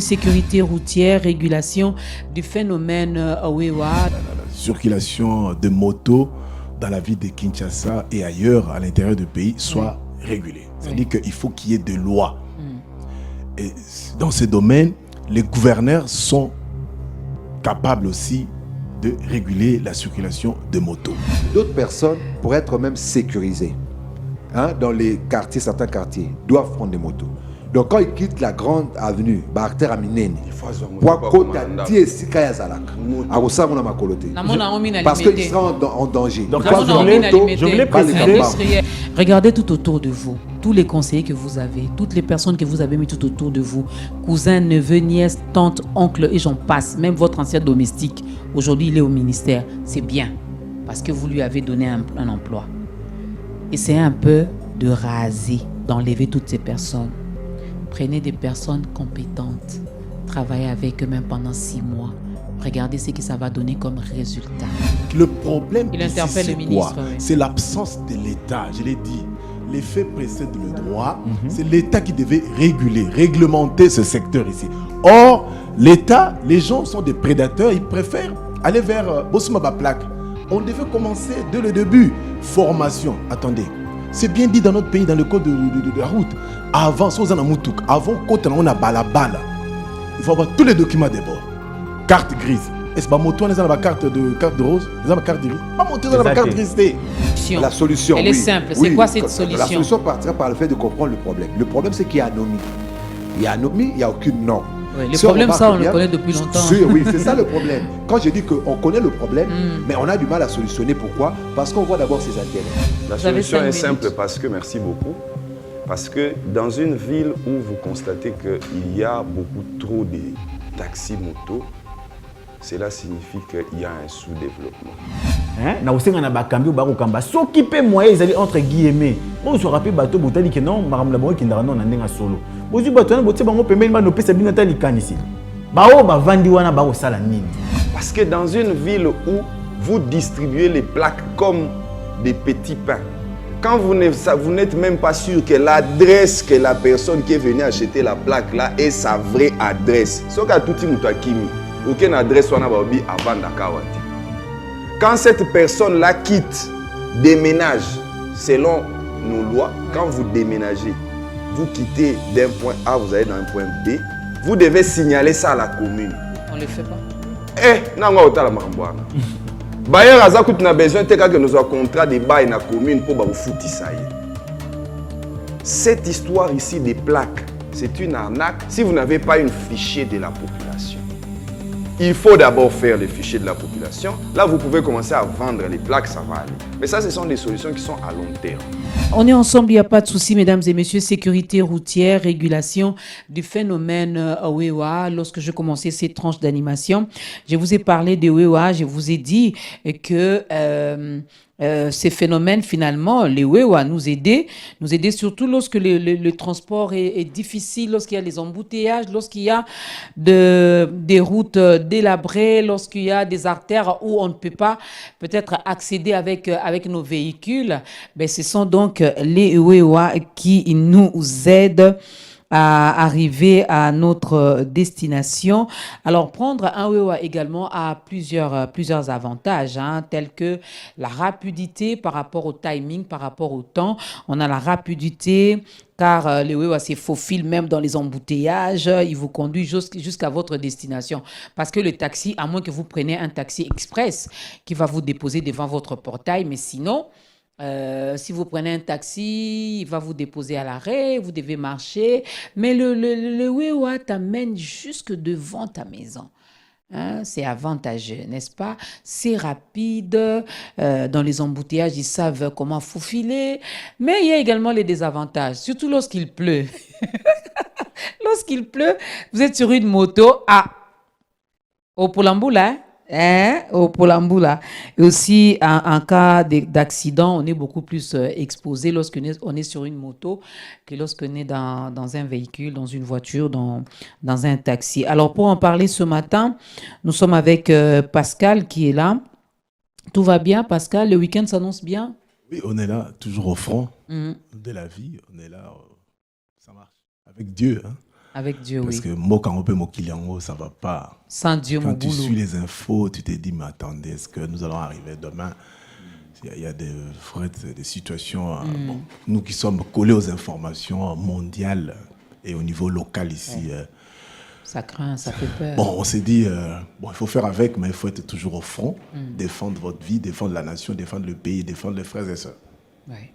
Sécurité routière, régulation du phénomène Wewa. La circulation de motos dans la ville de Kinshasa et ailleurs à l'intérieur du pays soit régulée. C'est-à-dire qu'il faut qu'il y ait des lois. Et dans ce domaine, les gouverneurs sont capables aussi de réguler la circulation de motos. D'autres personnes, pour être même sécurisées, dans les quartiers, certains quartiers, doivent prendre des motos. Donc quand ils quittent la grande avenue, Barter Aminene, parce qu'ils seront en danger. Donc, je voulais préciser. Regardez tout autour de vous, tous les conseillers que vous avez, toutes les personnes que vous avez mis tout autour de vous, cousins, neveux, nièces, tantes, oncles et j'en passe, même votre ancien domestique, aujourd'hui il est au ministère, c'est bien, parce que vous lui avez donné un emploi. Essayez un peu de raser, d'enlever toutes ces personnes. Prenez des personnes compétentes, travaillez avec eux même pendant 6 mois. Regardez ce que ça va donner comme résultat. Le problème, c'est quoi? C'est l'absence de l'État. Je l'ai dit, les faits précèdent le droit. C'est l'État qui devait réguler, réglementer ce secteur ici. Or, l'État, les gens sont des prédateurs, ils préfèrent aller vers Bosmaba Plaque. On devait commencer dès le début. Formation, attendez. C'est bien dit dans notre pays, dans le code de la route. Avant, avant, quand on a balabala, il faut avoir tous les documents d'abord. Carte grise. Est-ce que moto, on a la carte de rose? On a la carte grise. Pas moto, on a la carte grise. La solution, elle est simple. C'est quoi cette solution? La solution partira par le fait de comprendre le problème. Le problème, c'est qu'il y a anomie. Il y a anomie, il n'y a aucune norme. Oui, le problème, ça, on le connaît depuis longtemps. Oui, c'est ça le problème. Quand je dis qu'on connaît le problème, mais on a du mal à solutionner. Pourquoi? Parce qu'on voit d'abord ses intérêts. La solution est simple parce que, merci beaucoup, parce que dans une ville où vous constatez qu'il y a beaucoup trop de taxis motos, cela signifie qu'il y a un sous-développement. Na osenga na bakambi bakokamba soki pe moyen ezali entre guillemets on se rappelle bato botali que non maramla bo kindara non na ndenga solo bozu bato na botie bango pembeni ba no pesa bina tali kanisi bao ba vandi wana ba osala nini. Parce que dans une ville où vous distribuez les plaques comme des petits pains, quand vous n'êtes même pas sûr que l'adresse que la personne qui est venue acheter la plaque là est sa vraie adresse, ce qu'a tout kimi aucune adresse wana ba obi avant dakawati. Quand cette personne-là quitte, déménage, selon nos lois, quand vous déménagez, vous quittez d'un point A, vous allez dans un point B, vous devez signaler ça à la commune. On ne le fait pas. Non, on va la marambouana. Bayer Azakout n'a besoin de que nous avons un contrat de bail dans la commune pour vous foutre ça. Cette histoire ici des plaques, c'est une arnaque si vous n'avez pas une fichier de la population. Il faut d'abord faire le fichier de la population. Là, vous pouvez commencer à vendre les plaques, ça va aller. Mais ça, ce sont des solutions qui sont à long terme. On est ensemble, il n'y a pas de souci, mesdames et messieurs. Sécurité routière, régulation du phénomène Wewa. Lorsque je commençais cette tranche d'animation, je vous ai parlé de Wewa. Je vous ai dit que ces phénomènes, finalement, les Wewa nous aidaient surtout lorsque le transport est difficile, lorsqu'il y a les embouteillages, lorsqu'il y a des routes délabrées, lorsqu'il y a des artères où on ne peut pas peut-être accéder avec nos véhicules. Ben, ce sont donc les Wewa qui nous aident à arriver à notre destination. Alors, prendre un Wewa également a plusieurs avantages, tels que la rapidité par rapport au timing, par rapport au temps. On a la rapidité car les Wewa se faufilent même dans les embouteillages. Il vous conduit jusqu'à votre destination. Parce que le taxi, à moins que vous preniez un taxi express qui va vous déposer devant votre portail, mais sinon, si vous prenez un taxi, il va vous déposer à l'arrêt, vous devez marcher. Mais le Wewa t'amène jusque devant ta maison. C'est avantageux, n'est-ce pas? C'est rapide. Dans les embouteillages, ils savent comment faufiler. Mais il y a également les désavantages, surtout lorsqu'il pleut. Lorsqu'il pleut, vous êtes sur une moto. Au Poulamboula, au Poulamboula. Et aussi, en cas d'accident, on est beaucoup plus exposé lorsqu'on est sur une moto que lorsqu'on est dans un véhicule, dans une voiture, dans un taxi. Alors, pour en parler ce matin, nous sommes avec Pascal qui est là. Tout va bien, Pascal? Le week-end s'annonce bien? Oui, on est là, toujours au front de la vie. On est là, ça marche. Avec Dieu. Avec Dieu, Parce oui. que Mokangope Mokiliango, ça va pas. Sans Dieu, mon Quand tu boulot. suis les infos, tu te dis, mais attendez, est-ce que nous allons arriver demain? Il y a des situations. Bon, nous qui sommes collés aux informations mondiales et au niveau local ici. Ça craint, ça fait peur. Bon, on s'est dit, bon, il faut faire avec, mais il faut être toujours au front, défendre votre vie, défendre la nation, défendre le pays, défendre les frères et sœurs. Ouais.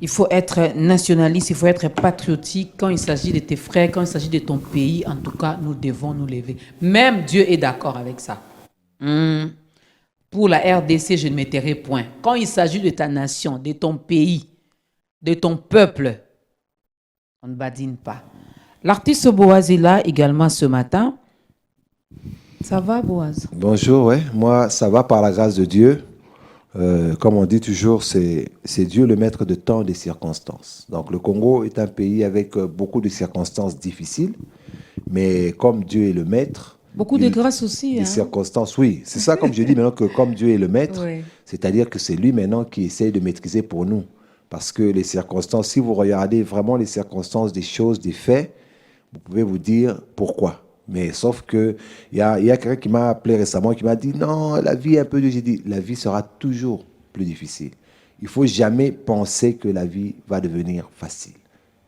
Il faut être nationaliste, il faut être patriotique. Quand il s'agit de tes frères, quand il s'agit de ton pays, en tout cas, nous devons nous lever. Même Dieu est d'accord avec ça. Pour la RDC, je ne m'étairai point. Quand il s'agit de ta nation, de ton pays, de ton peuple, on ne badine pas. L'artiste Boaz est là également ce matin. Ça va, Boaz? Bonjour, ouais. Moi, ça va par la grâce de Dieu. Comme on dit toujours, c'est Dieu le maître de temps et des circonstances. Donc le Congo est un pays avec beaucoup de circonstances difficiles, mais comme Dieu est le maître, Beaucoup de grâce aussi. des Hein? circonstances, oui. C'est ça, comme je dis maintenant, que comme Dieu est le maître, Oui. c'est-à-dire que c'est lui maintenant qui essaie de maîtriser pour nous. Parce que les circonstances, si vous regardez vraiment les circonstances des choses, des faits, vous pouvez vous dire pourquoi. Mais sauf que il y a quelqu'un qui m'a appelé récemment qui m'a dit non, la vie est un peu dure. J'ai dit la vie sera toujours plus difficile. Il faut jamais penser que la vie va devenir facile.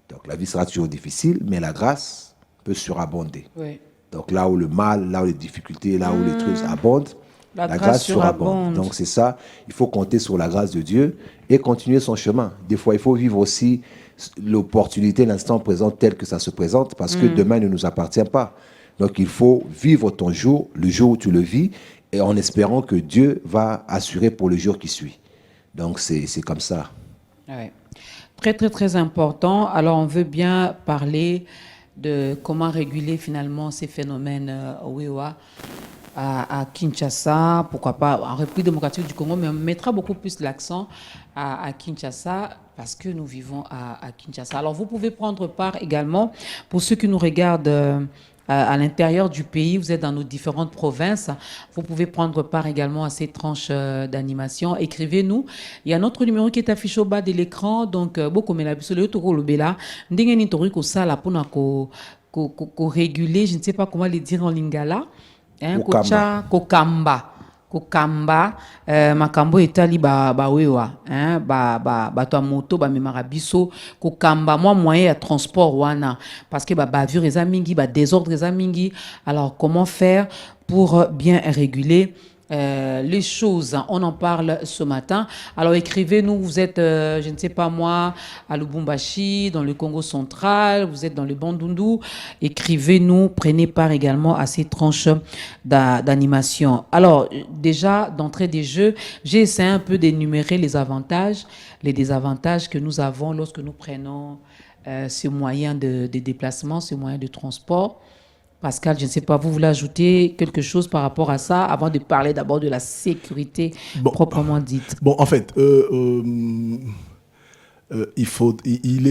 Donc la vie sera toujours difficile, mais la grâce peut surabonder. Oui. Donc là où le mal, là où les difficultés, là où les trucs abondent, La la grâce grâce surabonde. surabonde. Donc c'est ça, il faut compter sur la grâce de Dieu et continuer son chemin. Des fois, il faut vivre aussi l'opportunité, l'instant présent tel que ça se présente, parce que demain ne nous appartient pas. Donc il faut vivre ton jour, le jour où tu le vis, et en espérant que Dieu va assurer pour le jour qui suit. Donc c'est comme ça. Ouais. Très, très, très important. Alors, on veut bien parler de comment réguler finalement ces phénomènes Wewa à Kinshasa, pourquoi pas en République démocratique du Congo, mais on mettra beaucoup plus l'accent à Kinshasa parce que nous vivons à Kinshasa. Alors, vous pouvez prendre part également, pour ceux qui nous regardent à l'intérieur du pays, vous êtes dans nos différentes provinces, vous pouvez prendre part également à ces tranches d'animation. Écrivez-nous. Il y a notre numéro qui est affiché au bas de l'écran. Donc, beaucoup mais la bisole to le bela. Ndenge ni tori ko sala pona ko réguler, je ne sais pas comment le dire en lingala. Hein, kokamba makambo etali ba wewa hein ba to moto ba memara biso kokamba moi moyen ya transport wana parce que ba bavure eza mingi ba désordre eza mingi. Alors comment faire pour bien réguler les choses? On en parle ce matin. Alors écrivez-nous, vous êtes, je ne sais pas moi, à Lubumbashi, dans le Congo central, vous êtes dans le Bandundu. Écrivez-nous, prenez part également à ces tranches d'animation. Alors déjà, d'entrée des jeux, j'ai essayé un peu d'énumérer les avantages, les désavantages que nous avons lorsque nous prenons ce moyen de déplacement, ce moyen de transport. Pascal, je ne sais pas, vous voulez ajouter quelque chose par rapport à ça avant de parler d'abord de la sécurité proprement dite? Bon, en fait,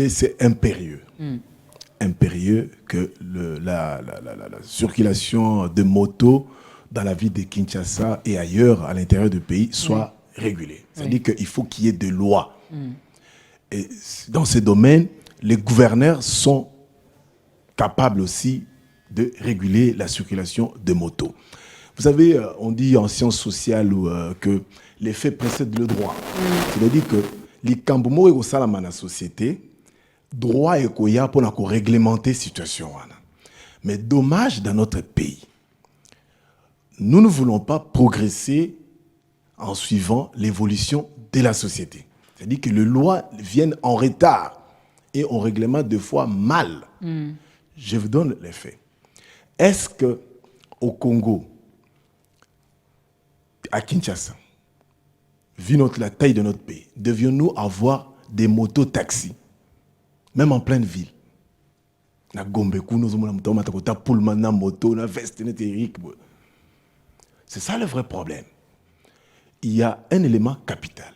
c'est impérieux. Impérieux que la circulation de motos dans la ville de Kinshasa et ailleurs à l'intérieur du pays soit régulée. C'est-à-dire qu'il faut qu'il y ait des lois. Et dans ces domaines, les gouverneurs sont capables aussi de réguler la circulation de motos. Vous savez, on dit en sciences sociales que les faits précèdent le droit. C'est-à-dire que les kambumo et au dans la société, droit et koya pour réglementer la situation. Mais dommage dans notre pays. Nous ne voulons pas progresser en suivant l'évolution de la société. C'est-à-dire que les lois viennent en retard et on réglemente deux fois mal. Je vous donne les faits. Est-ce qu'au Congo, à Kinshasa, vu la taille de notre pays, devions-nous avoir des motos-taxis, même en pleine ville? C'est ça le vrai problème. Il y a un élément capital.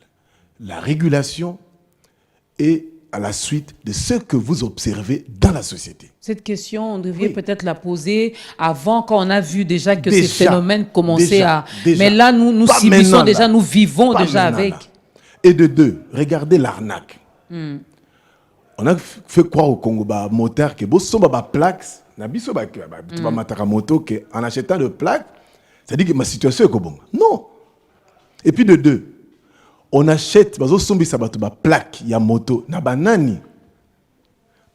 La régulation et à la suite de ce que vous observez dans la société. Cette question, on devrait peut-être la poser avant, quand on a vu déjà que ces phénomènes commençaient à... Mais là, nous subissons déjà, nous vivons déjà avec. Et de deux, regardez l'arnaque. On a fait croire au Congo, bah, moteur, que si on a des plaques, moto, en achetant des plaques, ça dit que ma situation est bonne. Non. Et puis de deux, on achète, bah, sombi ça des plaques, il y a moto, na banani.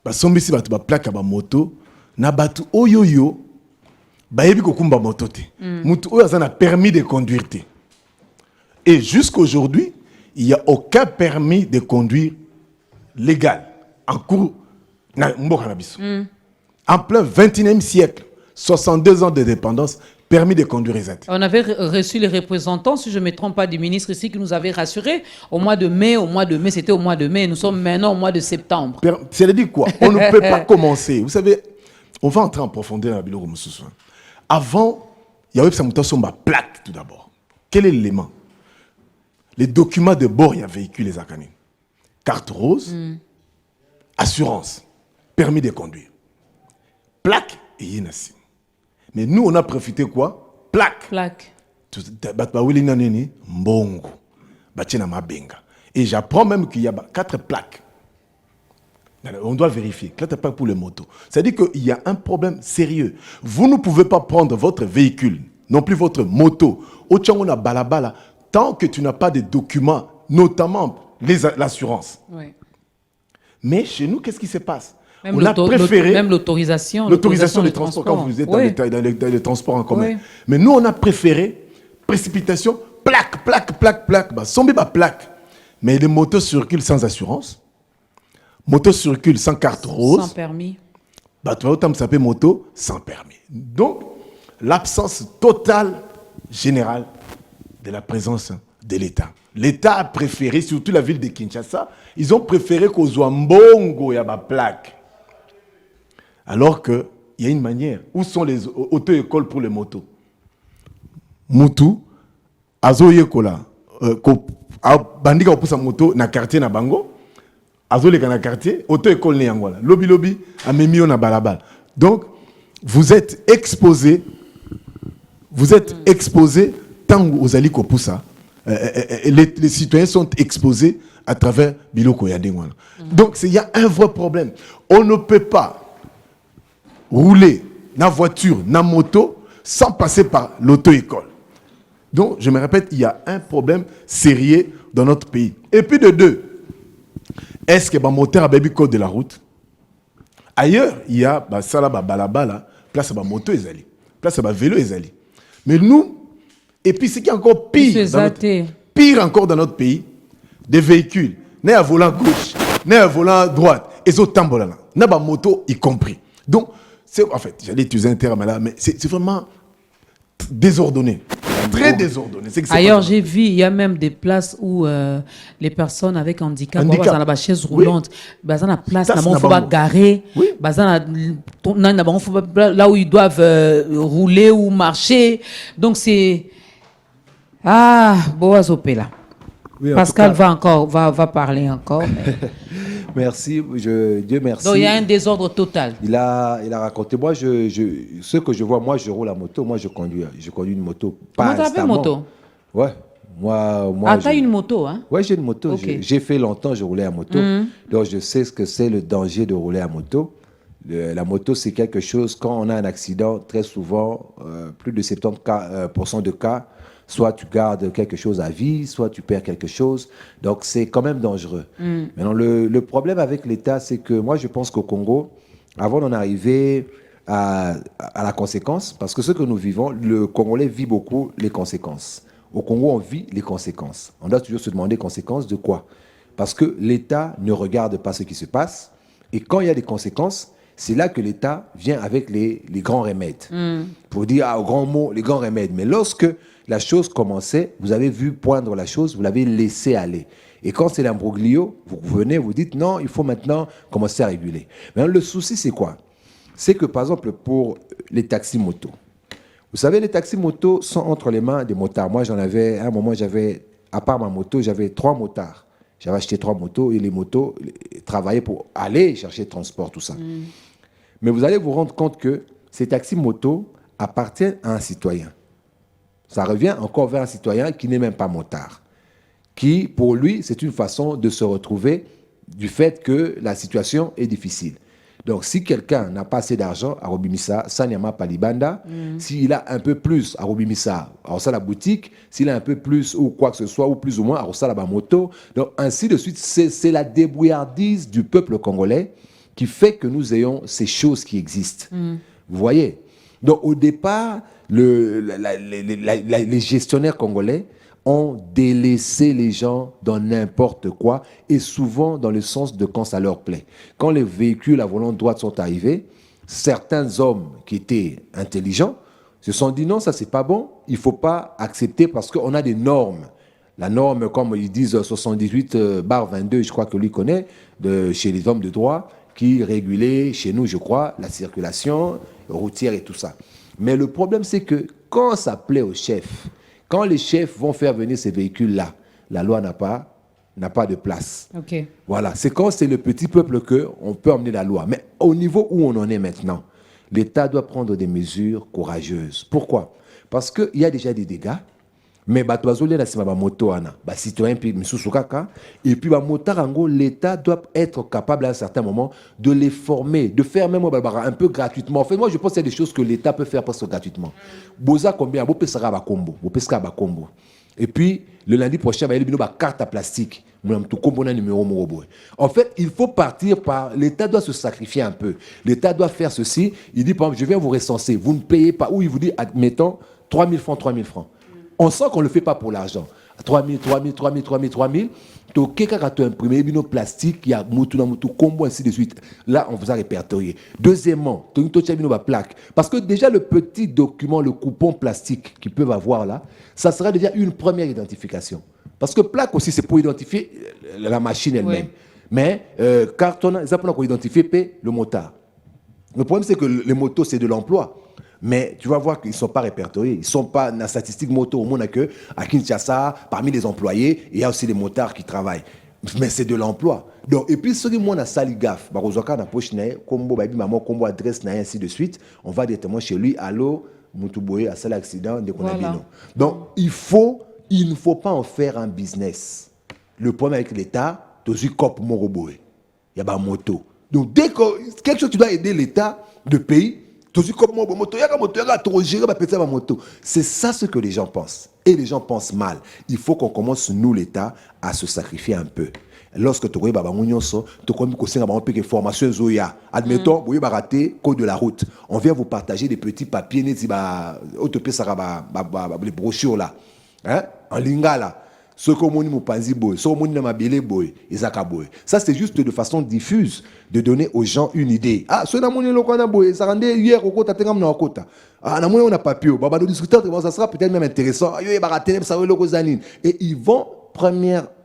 Bah, sombi si des plaques, il y a moto, na batu oyoyo, bah, yebi kokumba moto te. Mutu oyo a permis de conduire te. Et jusqu'aujourd'hui, il n'y a aucun permis de conduire légal en cours en plein 21e siècle, 62 ans de dépendance, permis de conduire les aides. On avait reçu les représentants, si je ne me trompe pas, du ministre ici qui nous avait rassurés au mois de mai, c'était au mois de mai, nous sommes maintenant au mois de septembre. C'est-à-dire quoi? On ne peut pas commencer. Vous savez, on va entrer en profondeur dans la Biloko Moussoussou. Avant, il y avait une plaque tout d'abord. Quel est l'élément? Les documents de bord, il y a véhicule les acanines. Carte rose, assurance, permis de conduire. Plaque et yinasi. Mais nous, on a profité quoi? Plaque. Mbongo. Et j'apprends même qu'il y a 4 plaques. On doit vérifier. 4 plaques pour les motos. C'est-à-dire qu'il y a un problème sérieux. Vous ne pouvez pas prendre votre véhicule, non plus votre moto, au Tchangona Balabala, tant que tu n'as pas de documents, notamment l'assurance. Oui. Mais chez nous, qu'est-ce qui se passe? Même on a préféré même l'autorisation des transports quand vous êtes dans les transports en commun. Oui. Mais nous, on a préféré précipitation, plaque. Bah, sombi ba plaque. Mais les motos circulent sans assurance. Motos circulent sans carte rose. Sans permis. Bah, tu vas s'appeler moto sans permis. Donc, l'absence totale, générale, de la présence de l'État. L'État a préféré, surtout la ville de Kinshasa, ils ont préféré qu'aux Mbongo, il y a ma plaque. Alors qu'il y a une manière. Où sont les auto-écoles pour les motos? Moutou, Azoyekola, Bandika pousse moto na quartier na Bango, Azoleka na quartier, auto-école ne yangola. Lobby, Amemio na balabal. Donc, vous êtes exposés tant aux Ali Kopoussa. Les citoyens sont exposés à travers Biloko Yadengwana. Donc, il y a un vrai problème. On ne peut pas rouler dans la voiture, dans la moto, sans passer par l'auto-école. Donc, je me répète, il y a un problème sérieux dans notre pays. Et puis de deux, est-ce que le moteur a baby code de la route? Ailleurs, il y a Salaba Balabala, place à moto et zali, place à vélo et zali. Mais nous, et puis ce qui est encore pire, encore dans notre pays, des véhicules, n'est à volant gauche, n'est à volant droite, et autres tambolana, n'a pas moto y compris. Donc, en fait, j'allais utiliser un terme là, mais c'est vraiment désordonné. Très désordonné. Ailleurs, j'ai vu, il y a même des places où les personnes avec handicap, dans la chaise roulante, dans la place, il faut pas garer, là où ils doivent rouler ou marcher. Donc, c'est... Ah, Boaz Opela. Oui, Pascal va parler encore. Mais... Merci, Dieu merci. Donc il y a un désordre total. Il a raconté. Moi, ce que je vois, moi, je roule la moto. Moi, je conduis une moto. Comment tu appelles moto? Ouais. Moi, tu as une moto, hein? Ouais, j'ai une moto. Okay. J'ai fait longtemps, je roulais à moto. Donc, je sais ce que c'est le danger de rouler à moto. La moto, c'est quelque chose, quand on a un accident, très souvent, plus de 70% de cas, soit tu gardes quelque chose à vie, soit tu perds quelque chose. Donc, c'est quand même dangereux. Maintenant, le problème avec l'État, c'est que moi, je pense qu'au Congo, avant d'en arriver à la conséquence, parce que ce que nous vivons, le Congolais vit beaucoup les conséquences. Au Congo, on vit les conséquences. On doit toujours se demander conséquences de quoi? Parce que l'État ne regarde pas ce qui se passe. Et quand il y a des conséquences, c'est là que l'État vient avec les grands remèdes. Pour dire, au grand mot, les grands remèdes. Mais lorsque la chose commençait, vous avez vu poindre la chose, vous l'avez laissé aller. Et quand c'est l'imbroglio, vous venez, vous dites, non, il faut maintenant commencer à réguler. Mais le souci, c'est quoi? C'est que, par exemple, pour les taxis-motos, vous savez, les taxis-motos sont entre les mains des motards. Moi, à un moment, à part ma moto, j'avais 3 motards. J'avais acheté 3 motos et les motos travaillaient pour aller chercher le transport, tout ça. Mais vous allez vous rendre compte que ces taxis-motos appartiennent à un citoyen. Ça revient encore vers un citoyen qui n'est même pas motard. Qui, pour lui, c'est une façon de se retrouver du fait que la situation est difficile. Donc, si quelqu'un n'a pas assez d'argent à Robimisa, Sanyama Palibanda, s'il a un peu plus à Robimisa, à la boutique, s'il a un peu plus ou quoi que ce soit, ou plus ou moins à la moto, donc ainsi de suite, c'est la débrouillardise du peuple congolais qui fait que nous ayons ces choses qui existent. Vous voyez? Donc, au départ, les gestionnaires congolais ont délaissé les gens dans n'importe quoi et souvent dans le sens de quand ça leur plaît. Quand les véhicules à volant droite sont arrivés, certains hommes qui étaient intelligents se sont dit non, ça c'est pas bon, il ne faut pas accepter parce qu'on a des normes. La norme, comme ils disent 78/22, je crois que lui connaît, chez les hommes de droit, qui régulait chez nous, je crois, la circulation routière et tout ça. Mais le problème, c'est que quand ça plaît aux chefs, quand les chefs vont faire venir ces véhicules-là, la loi n'a pas de place. Ok. Voilà, c'est quand c'est le petit peuple qu'on peut emmener la loi. Mais au niveau où on en est maintenant, l'État doit prendre des mesures courageuses. Pourquoi? Parce qu'il y a déjà des dégâts, mais citoyen et puis l'État doit être capable à un certain moment de les former, de faire même un peu gratuitement. En fait, moi je pense qu'il y a des choses que l'État peut faire presque gratuitement. Boza combien? Et puis le lundi prochain, il y a une carte à plastique. En fait, il faut partir par... L'État doit se sacrifier un peu. L'État doit faire ceci. Il dit, par exemple, je viens vous recenser. Vous ne payez pas. Ou il vous dit, admettons, 3 000 francs, 3 000 francs. On sent qu'on ne le fait pas pour l'argent. 3 000, 3 000, 3 000, 3 000, 3 000. Donc, quelqu'un qui a imprimé un plastique, il y a moutou, combo, ainsi de suite. Là, on vous a répertorié. Deuxièmement, tu as une plaque. Parce que déjà, le petit document, le coupon plastique qu'ils peuvent avoir là, ça sera déjà une première identification. Parce que plaque aussi, c'est pour identifier la machine elle-même. Oui. Mais carton, ça pour identifier le motard. Le problème, c'est que les motos, c'est de l'emploi. Mais tu vas voir qu'ils ne sont pas répertoriés. Ils ne sont pas dans la statistique moto. Au monde, à Kinshasa, parmi les employés, il y a aussi des motards qui travaillent. Mais c'est de l'emploi. Donc, et puis, ceux qui ont la salle gaffe, combo, combo adresse, ainsi de suite, on va directement chez lui. Allô, Moutouboye, à salle accident, dès qu'on a bien. Donc, il ne faut pas en faire un business. Le problème avec l'État, tu as cop moroboé. Il y a une moto. Donc, dès que quelque chose, tu dois aider l'État de pays, c'est ça ce que les gens pensent. Et les gens pensent mal. Il faut qu'on commence, nous, l'État, à se sacrifier un peu. Lorsque tu as formation, admettons, vous avez code de la route. On vient vous partager des petits papiers, les brochures là, en lingala. Ce que vous avez boy, ce que vous avez boy, ça c'est juste de façon diffuse de donner aux gens une idée. Ah, ce que vous avez boy, ça rendait hier au côté, on a papier. Baba, nous discutons, ça sera peut-être même intéressant. Et ils vont,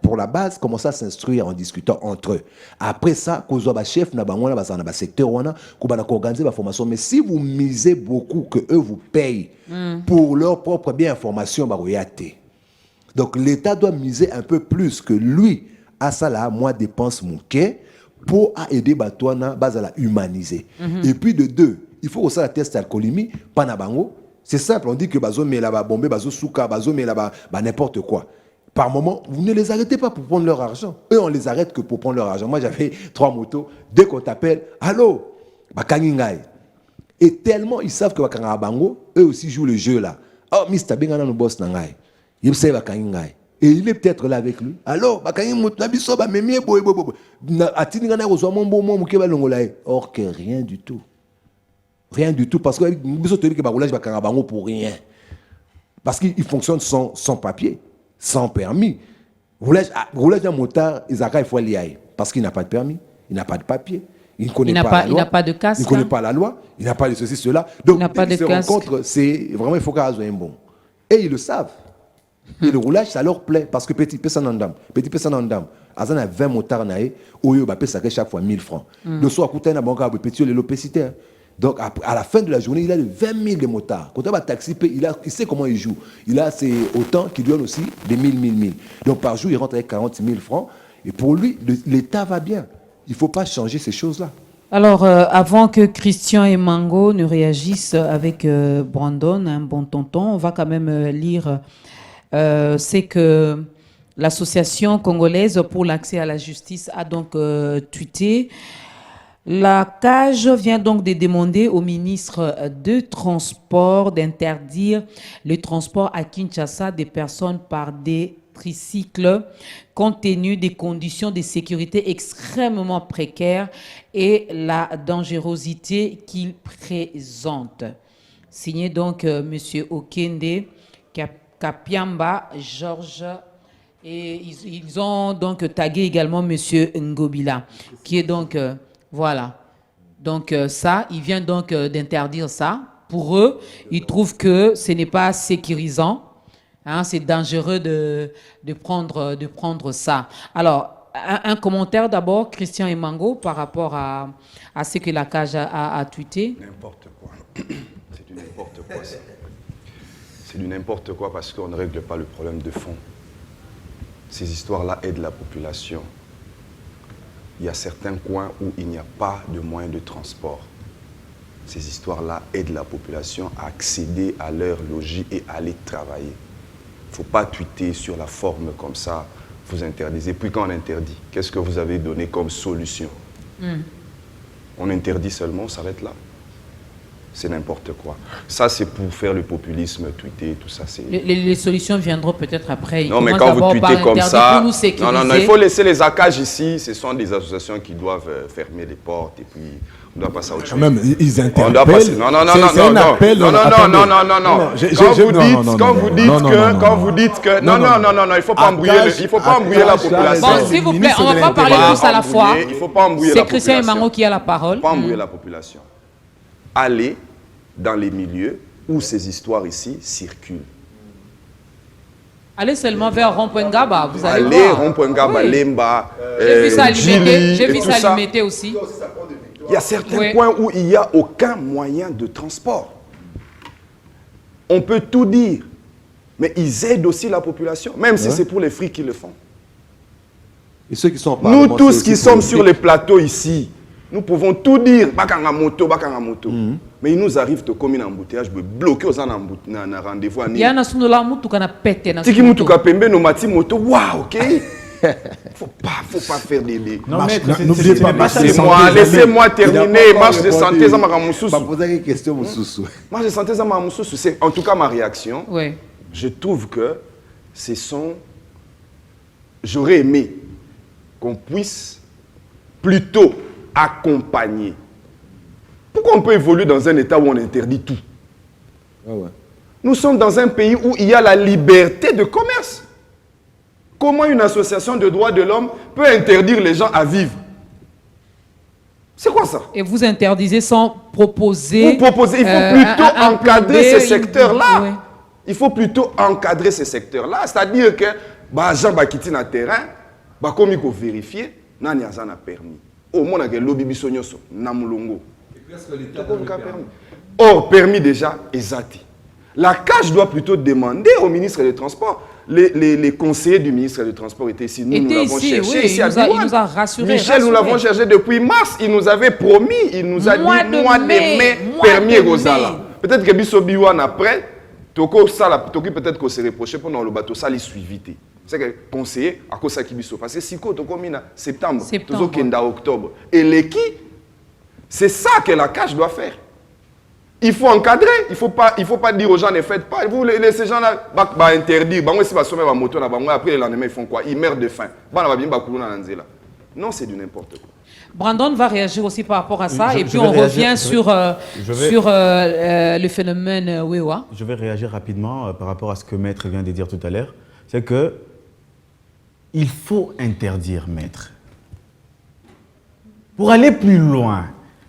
pour la base, commencer à s'instruire en discutant entre eux. Après ça, quand vous avez chef, dans le secteur, vous organiser la formation. Mais si vous misez beaucoup que eux vous payent pour leur propre bien information, donc l'État doit miser un peu plus que lui à ça là, moi dépense mon quai pour aider Batouana à la humaniser. Et puis de deux, il faut aussi la test alcoolémie, pas na bango. C'est simple, on dit que bazo met là-bas bombé, bazo souka, bazo met là-bas n'importe quoi. Par moment, vous ne les arrêtez pas pour prendre leur argent. Eux, on les arrête que pour prendre leur argent. Moi, j'avais 3 motos. Dès qu'on t'appelle, allô, bakangingai. Et tellement ils savent que bakanga bango, eux aussi jouent le jeu là. Oh, Mr. Bengana no boss nangai. Il sait bakangingai. Et il est peut-être là avec lui. Allô, bakangi mutna biso ba memie boy boy boy. Atini ngana ko so mon bon mo ke ba longolae. Or que rien du tout. Rien du tout parce que biso te dit que ba roulage bakanga bango pour rien. Parce qu'il fonctionne sans papier. Sans permis. Roulage d'un motard, il faut aller parce qu'il n'a pas de permis, il n'a pas de papier, il ne connaît pas la loi, il n'a pas de casque, il ne connaît pas la loi, il n'a pas de ceci, cela. Donc, il n'a pas de casque. Rencontre, c'est vraiment, il faut qu'il y ait un bon. Et ils le savent. Et le roulage, ça leur plaît parce que petit personne en dame, Azan a 20 motards, chaque fois 1000 francs. Le soir, à un banque, petit, l'opacité. Donc, à la fin de la journée, il a 20 000 de motards. Quand on a taxi, il sait comment il joue. Il a autant qu'il donne aussi des 1000. Donc, par jour, il rentre avec 40 000 francs. Et pour lui, l'État va bien. Il ne faut pas changer ces choses-là. Alors, avant que Christian et Mango ne réagissent avec Brandon, un bon tonton, on va quand même lire. C'est que L'Association congolaise pour l'accès à la justice a donc tweeté. La CAJ vient donc de demander au ministre de Transport d'interdire le transport à Kinshasa des personnes par des tricycles compte tenu des conditions de sécurité extrêmement précaires et la dangerosité qu'ils présentent. Signé donc M. Okende Kapiamba Georges. Et ils ont donc tagué également M. Ngobila, qui est donc... voilà. Donc ça, il vient donc d'interdire ça. Pour eux, ils trouvent que ce n'est pas sécurisant. Hein, c'est dangereux de prendre ça. Alors, un commentaire d'abord, Christian Emango, par rapport à ce que la CAJ a tweeté. N'importe quoi. C'est du n'importe quoi, ça. C'est du n'importe quoi parce qu'on ne règle pas le problème de fond. Ces histoires-là aident la population. Il y a certains coins où il n'y a pas de moyens de transport. Ces histoires-là aident la population à accéder à leur logis et à aller travailler. Il ne faut pas tweeter sur la forme comme ça, vous interdisez. Puis quand on interdit, qu'est-ce que vous avez donné comme solution? On interdit seulement, on s'arrête là. C'est n'importe quoi. Ça, c'est pour faire le populisme, tweeter, tout ça. Les solutions viendront peut-être après. Non, mais quand vous tweetez comme ça... Non, il faut laisser les ACAJ ici. Ce sont des associations qui doivent fermer les portes et puis on doit passer à autre chose. Même, ils interpellent. On doit passer... Non. Quand vous dites que... Non, il ne faut pas embrouiller la population. Bon, s'il vous plaît, on ne va pas parler tous à la fois. Il ne faut pas embrouiller la population. C'est Christian Emango qui a la parole. Il ne faut pas embrouiller la population. Allez dans les milieux où ces histoires ici circulent. Allez seulement vers Rond-Point Ngaba, vous allez allez, voir. Rond-Point Ngaba, oui. Lemba, j'ai vu ça à Limité ça. aussi. Il y a certains points où il n'y a aucun moyen de transport. On peut tout dire, mais ils aident aussi la population, même si c'est pour les frics qui le font. Et ceux qui sont nous tous qui sommes sur les plateaux ici, nous pouvons tout dire, bakanga moto. Mais il nous arrive de commun embouteillage, de bloquer aux rendez-vous. Il y a un sounola mutu kana pete na. Tiki mutu ka pembe no mati moto, waouh, ok. Faut pas faire des. Non, mais n'oubliez pas. Laissez-moi terminer. Marche de santé, ça m'a ramoussou. Pas poser une question, Moussoussou. Marche de santé, ça m'a ramoussou. C'est en tout cas ma réaction. Oui. Je trouve que ce sont. J'aurais aimé qu'on puisse plutôt accompagner. Pourquoi on peut évoluer dans un état où on interdit tout? Nous sommes dans un pays où il y a la liberté de commerce. Comment une association de droits de l'homme peut interdire les gens à vivre? C'est quoi ça? Et vous interdisez sans proposer... Vous proposez, il faut plutôt encadrer ces secteurs-là. Oui. Il faut plutôt encadrer ces secteurs-là. C'est-à-dire que, Jean Bakiti na terrain, comme il faut vérifier, n'a permis. Au moins, il y a lobby bisognoso, namulongo. Or, permis déjà, exact. La CAJ doit plutôt demander au ministre des Transports. Les conseillers du ministre des Transports étaient ici. Nous l'avons cherché. Oui, il nous a rassuré. Michel, nous l'avons cherché depuis mars. Il nous avait promis. Il nous a dit mois de mai, permis Rosala. Peut-être que Bissobiwan après, peut-être qu'on s'est reproché pendant le bateau, ça les suivi. C'est que conseiller à cause de Kibiso. Parce que si septembre, octobre. Et l'équipe, c'est ça que la CAJ doit faire. Il faut encadrer, il ne faut pas dire aux gens ne faites pas. Vous laissez ces gens-là interdire. Après, le lendemain, ils font quoi? Ils meurent de faim. Non, c'est du n'importe quoi. Brandon va réagir aussi par rapport à ça. Et puis on revient sur le phénomène Wewa. Je vais réagir rapidement par rapport à ce que Maître vient de dire tout à l'heure. C'est que il faut interdire, Maître. Pour aller plus loin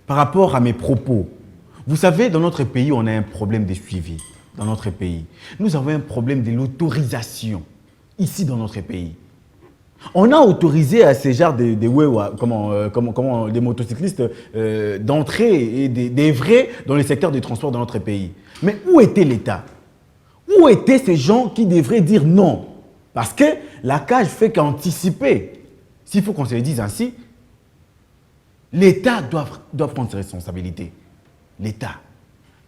par rapport à mes propos, vous savez, dans notre pays, on a un problème de suivi. Dans notre pays, nous avons un problème de l'autorisation. Ici, dans notre pays. On a autorisé à ces genres des motocyclistes d'entrer et d'œuvrer dans les secteurs de transport dans notre pays. Mais où était l'État? Où étaient ces gens qui devraient dire non? Parce que la CAJ fait qu'anticiper. S'il faut qu'on se le dise ainsi, l'État doit prendre ses responsabilités. L'État.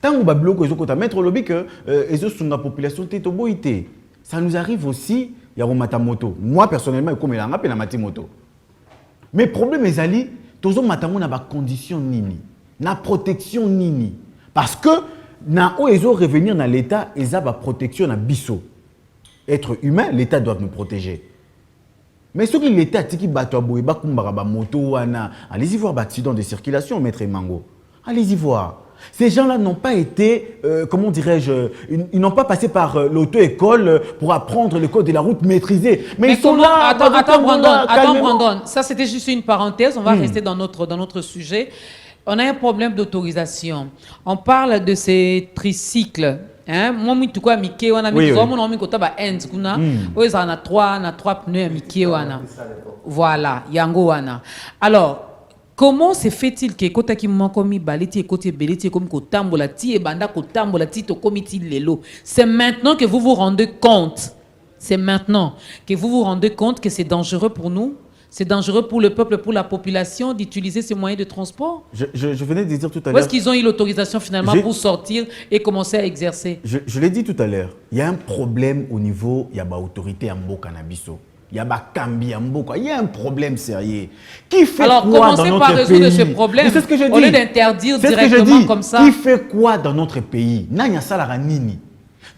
Tant que vous mettre le lobby que la population est. Ça nous arrive aussi il y a mata moto. Moi, personnellement, il y a un mati moto. Mais le problème est que tous les gens ont des conditions nini, na protection nini. Parce que na o ils ont revenir dans l'État, ils ont la protection na biso. Être humain, l'État doit nous protéger. Mais ce que l'État tiki bato aboye ba kumbara ba moto wana, allez-y voir l'accident de circulation, maître Mango. Allez-y voir. Ces gens-là n'ont pas été, comment dirais-je, ils n'ont pas passé par l'auto-école pour apprendre le code de la route maîtrisé. Mais ils sont là. Attends, Brandon. Ça, c'était juste une parenthèse. On va rester dans notre sujet. On a un problème d'autorisation. On parle de ces tricycles. Hein? Moi, je suis Mickey, on a mis trois pneus Mickey. Voilà, Yango wana. Alors, comment se fait-il que quand tu as commis baleti et côté beleti comme kotambola ti et banda kotambola ti to comiti lelo? C'est maintenant que vous vous rendez compte. C'est maintenant que vous vous rendez compte que c'est dangereux pour nous. C'est dangereux pour le peuple, pour la population d'utiliser ces moyens de transport. Je venais de dire tout à l'heure. Où est-ce qu'ils ont eu l'autorisation finalement pour sortir et commencer à exercer? Je l'ai dit tout à l'heure. Il y a un problème au niveau, il y a l'autorité en Mboka Nabiso. Il y a Bakambi en Mboka. Il y a un problème sérieux. Qui fait quoi dans notre pays? Alors, commencez par résoudre ce problème. C'est ce que je dis. Au lieu d'interdire directement comme ça. Qui fait quoi dans notre pays? Nanya Salara Nini.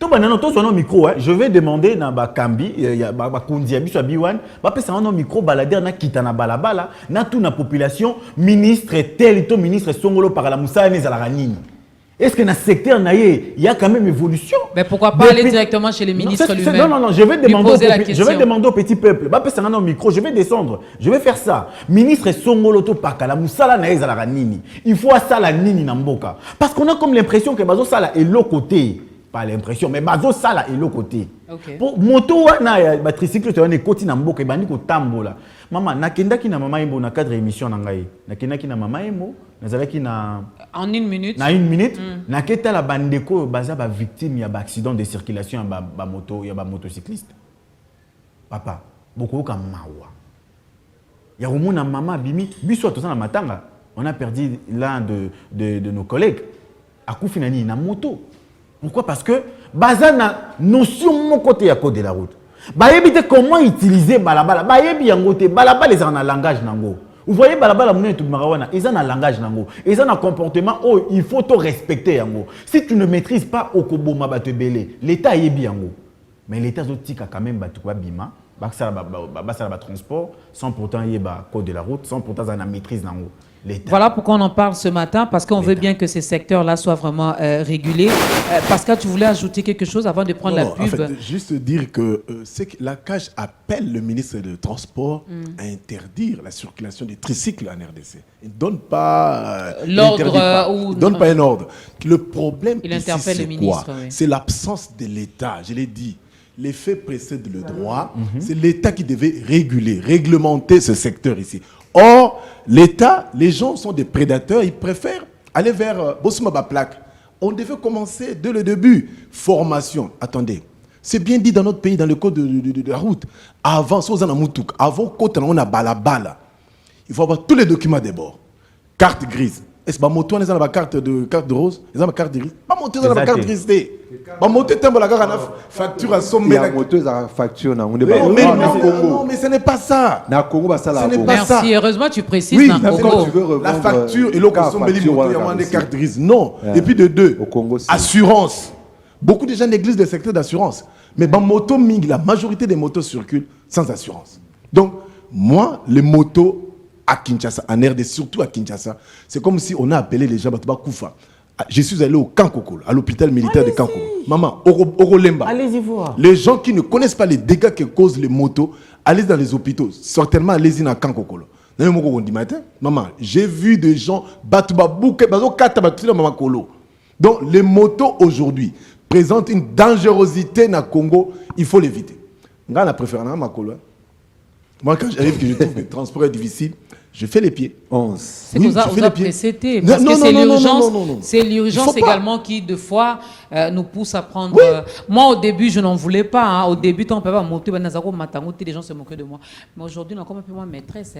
Je vais demander na Bakambi, Bakundia Biso Biwan, passer un micro balader na kitana balabala, na toute la population, ministre tel et ministre Songolo par la Moussa Nezalarani. Est-ce que dans le secteur il y a quand même évolution? Mais pourquoi pas aller directement chez les ministres lui-même? Non, je vais demander au petit peuple. Passer un micro, je vais descendre, je vais faire ça. Ministre Songolo to par la Moussa Nezalarani. Il faut ça la nini namboka. Parce qu'on a comme l'impression que Bazo Sala est l'autre côté. Pas l'impression, mais bazo sala est l'autre côté. Pour moto na ba tricycle to na koti na mboka bandi ko tambola. Maman nakendaki na mama Embo na cadre émission na ngai. Nakendaki na mama Embo, nazalaki na en une minute. Na une minute, naketa la bandeko baza ba victime ya ba accident de circulation ya ba moto ya ba motocycliste. Papa, beaucoup ka mawa. Ya romona mama bimi, biso to na matanga. On a perdu l'un de nos collègues. Akufi nani na moto. Pourquoi? Parce que bazana notion mon côté à code de la route. Bah éviter comment utiliser balabala. Bah yangote balabala les en a langage nango. Vous voyez balabala mouné tout marawana. Ils en a langage nango. Ils en a comportement. Oh il faut te respecter yango. Si tu ne maîtrises pas okobo mabate belé, l'État est bien yango. Mais l'État zotika quand même batu kwa bima. Bah ça va transport sans pourtant y code de la route, sans pourtant ça na maîtrise nango. Voilà pourquoi on en parle ce matin, parce qu'on veut bien que ces secteurs-là soient vraiment régulés. Pascal, tu voulais ajouter quelque chose avant de prendre la pub? En fait, juste dire que, c'est que la CAGE appelle le ministre des Transports à interdire la circulation des tricycles en RDC. Il ne donne pas l'ordre ou... Il ne donne pas un ordre. Le problème il ici, interpelle le ministre. Oui. C'est l'absence de l'État. Je l'ai dit. Les faits précèdent le droit. C'est l'État qui devait réguler, réglementer ce secteur ici. Or, l'État, les gens sont des prédateurs, ils préfèrent aller vers Bosmaba Plaque. On devait commencer dès le début. Formation. Attendez, c'est bien dit dans notre pays, dans le code de la route. Avant, avant, quand on a balabala, il faut avoir tous les documents d'abord. Carte grise. Est-ce que moto on a la carte de rose? Ils ont la carte grise. Pas moto on a la carte grise. Ba moto tembo la carte facture à somme. La moto a facture na Congo. Non, mais ce n'est pas ça. Na Congo ça la. Merci, heureusement tu précises oui, na Congo. La facture et l'autre somme moto il y a des cartes grises. Non. Et puis de deux. Assurance. Beaucoup de gens négligent le secteur d'assurance. Mais ba moto ming la majorité des motos circulent sans assurance. Donc moi les motos à Kinshasa, en RD, surtout à Kinshasa, c'est comme si on a appelé les gens à Koufa. Je suis allé au Kankokolo, à l'hôpital militaire de Kankokolo. Maman, Orolemba. Allez-y voir. Les gens qui ne connaissent pas les dégâts que causent les motos, allez dans les hôpitaux. Certainement, allez-y dans Kankokolo. Maman, j'ai vu des gens donc les motos aujourd'hui présentent une dangerosité dans le Congo, il faut l'éviter. Moi, quand j'arrive que je trouve que le transport est difficile, je fais les pieds. C'est que ça vous a précédé. Parce que c'est l'urgence. C'est l'urgence également qui, de fois, nous pousse à prendre. Oui. Moi, au début, je n'en voulais pas. Hein. Au début, on ne peut pas monter. Les gens se moquaient de moi. Mais aujourd'hui, on a comme moi maîtresse.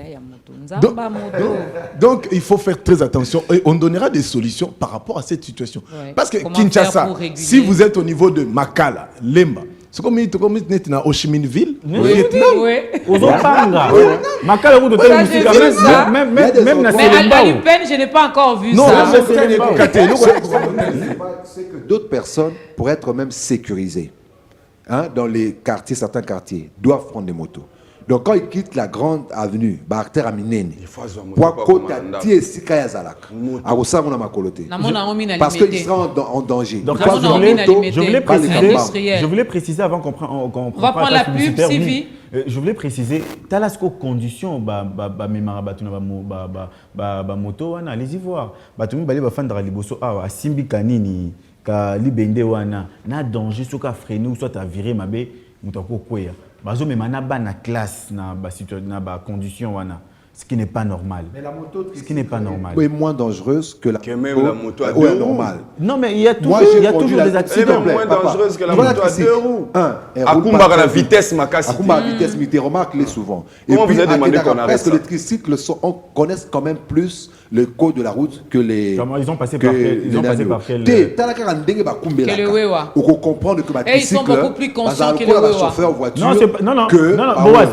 Donc, il faut faire très attention. Et on donnera des solutions par rapport à cette situation. Ouais. Parce que Kinshasa, si vous êtes au niveau de Makala, Lemba, C'est comme si au Ho Chi Minh Ville, au Oui. Vietnam. Oui. Ozopanga. Makala route de Ça, musique, j'ai vu ça. même Mais à Selemba. l'UPEN, je n'ai pas encore vu Non, ça. même c'est des Kokaté. C'est que d'autres personnes, pour être même sécurisées, dans les quartiers, certains quartiers, doivent prendre des motos. Donc quand ils quittent la grande avenue, Barter Aminene, pour côté parce qu'ils seront en danger. Donc, Ils doivent on prendre a moto, je voulais pas les préciser, industriel. je voulais préciser avant qu'on va prendre la pub, Sylvie. Je voulais préciser, talasco condition moto wana allez-y voir. Batumi bali ba fandra liboso awa asimbi kanini ka libende wana na danger soka freiner ou soit à virer mabe mutako kweya. Bazo memana ba na classe na ba situation na ba condition wana. Ce qui n'est pas normal. Mais la moto ce qui n'est pas normal. est moins dangereuse que la même la moto à deux roues. normale. Non, mais il y a toujours, Moi, j'ai il y a conduit toujours la- des Elle accidents. est même moins dangereuse que la moto à deux roues. Elle À roule Kumba, pas la très vite. vitesse, ma casse. À Kumba, la vitesse, mais tu remarques les souvent. Comment vous avez à demandé Kenaka, qu'on arrête presque ça les tricycles on connaît quand même plus le code de la route que les. Comment ils ont passé que par quel- ils les ont passé nano. par quel- T'as la cara ndenge ba kumbela Que le ka. wewa. Ou qu'on comprendre que ma Et ils sont tricycle, beaucoup plus conscients bazar que lokola le ba wewa. chauffeur voiture. Non, c'est pas, non, que-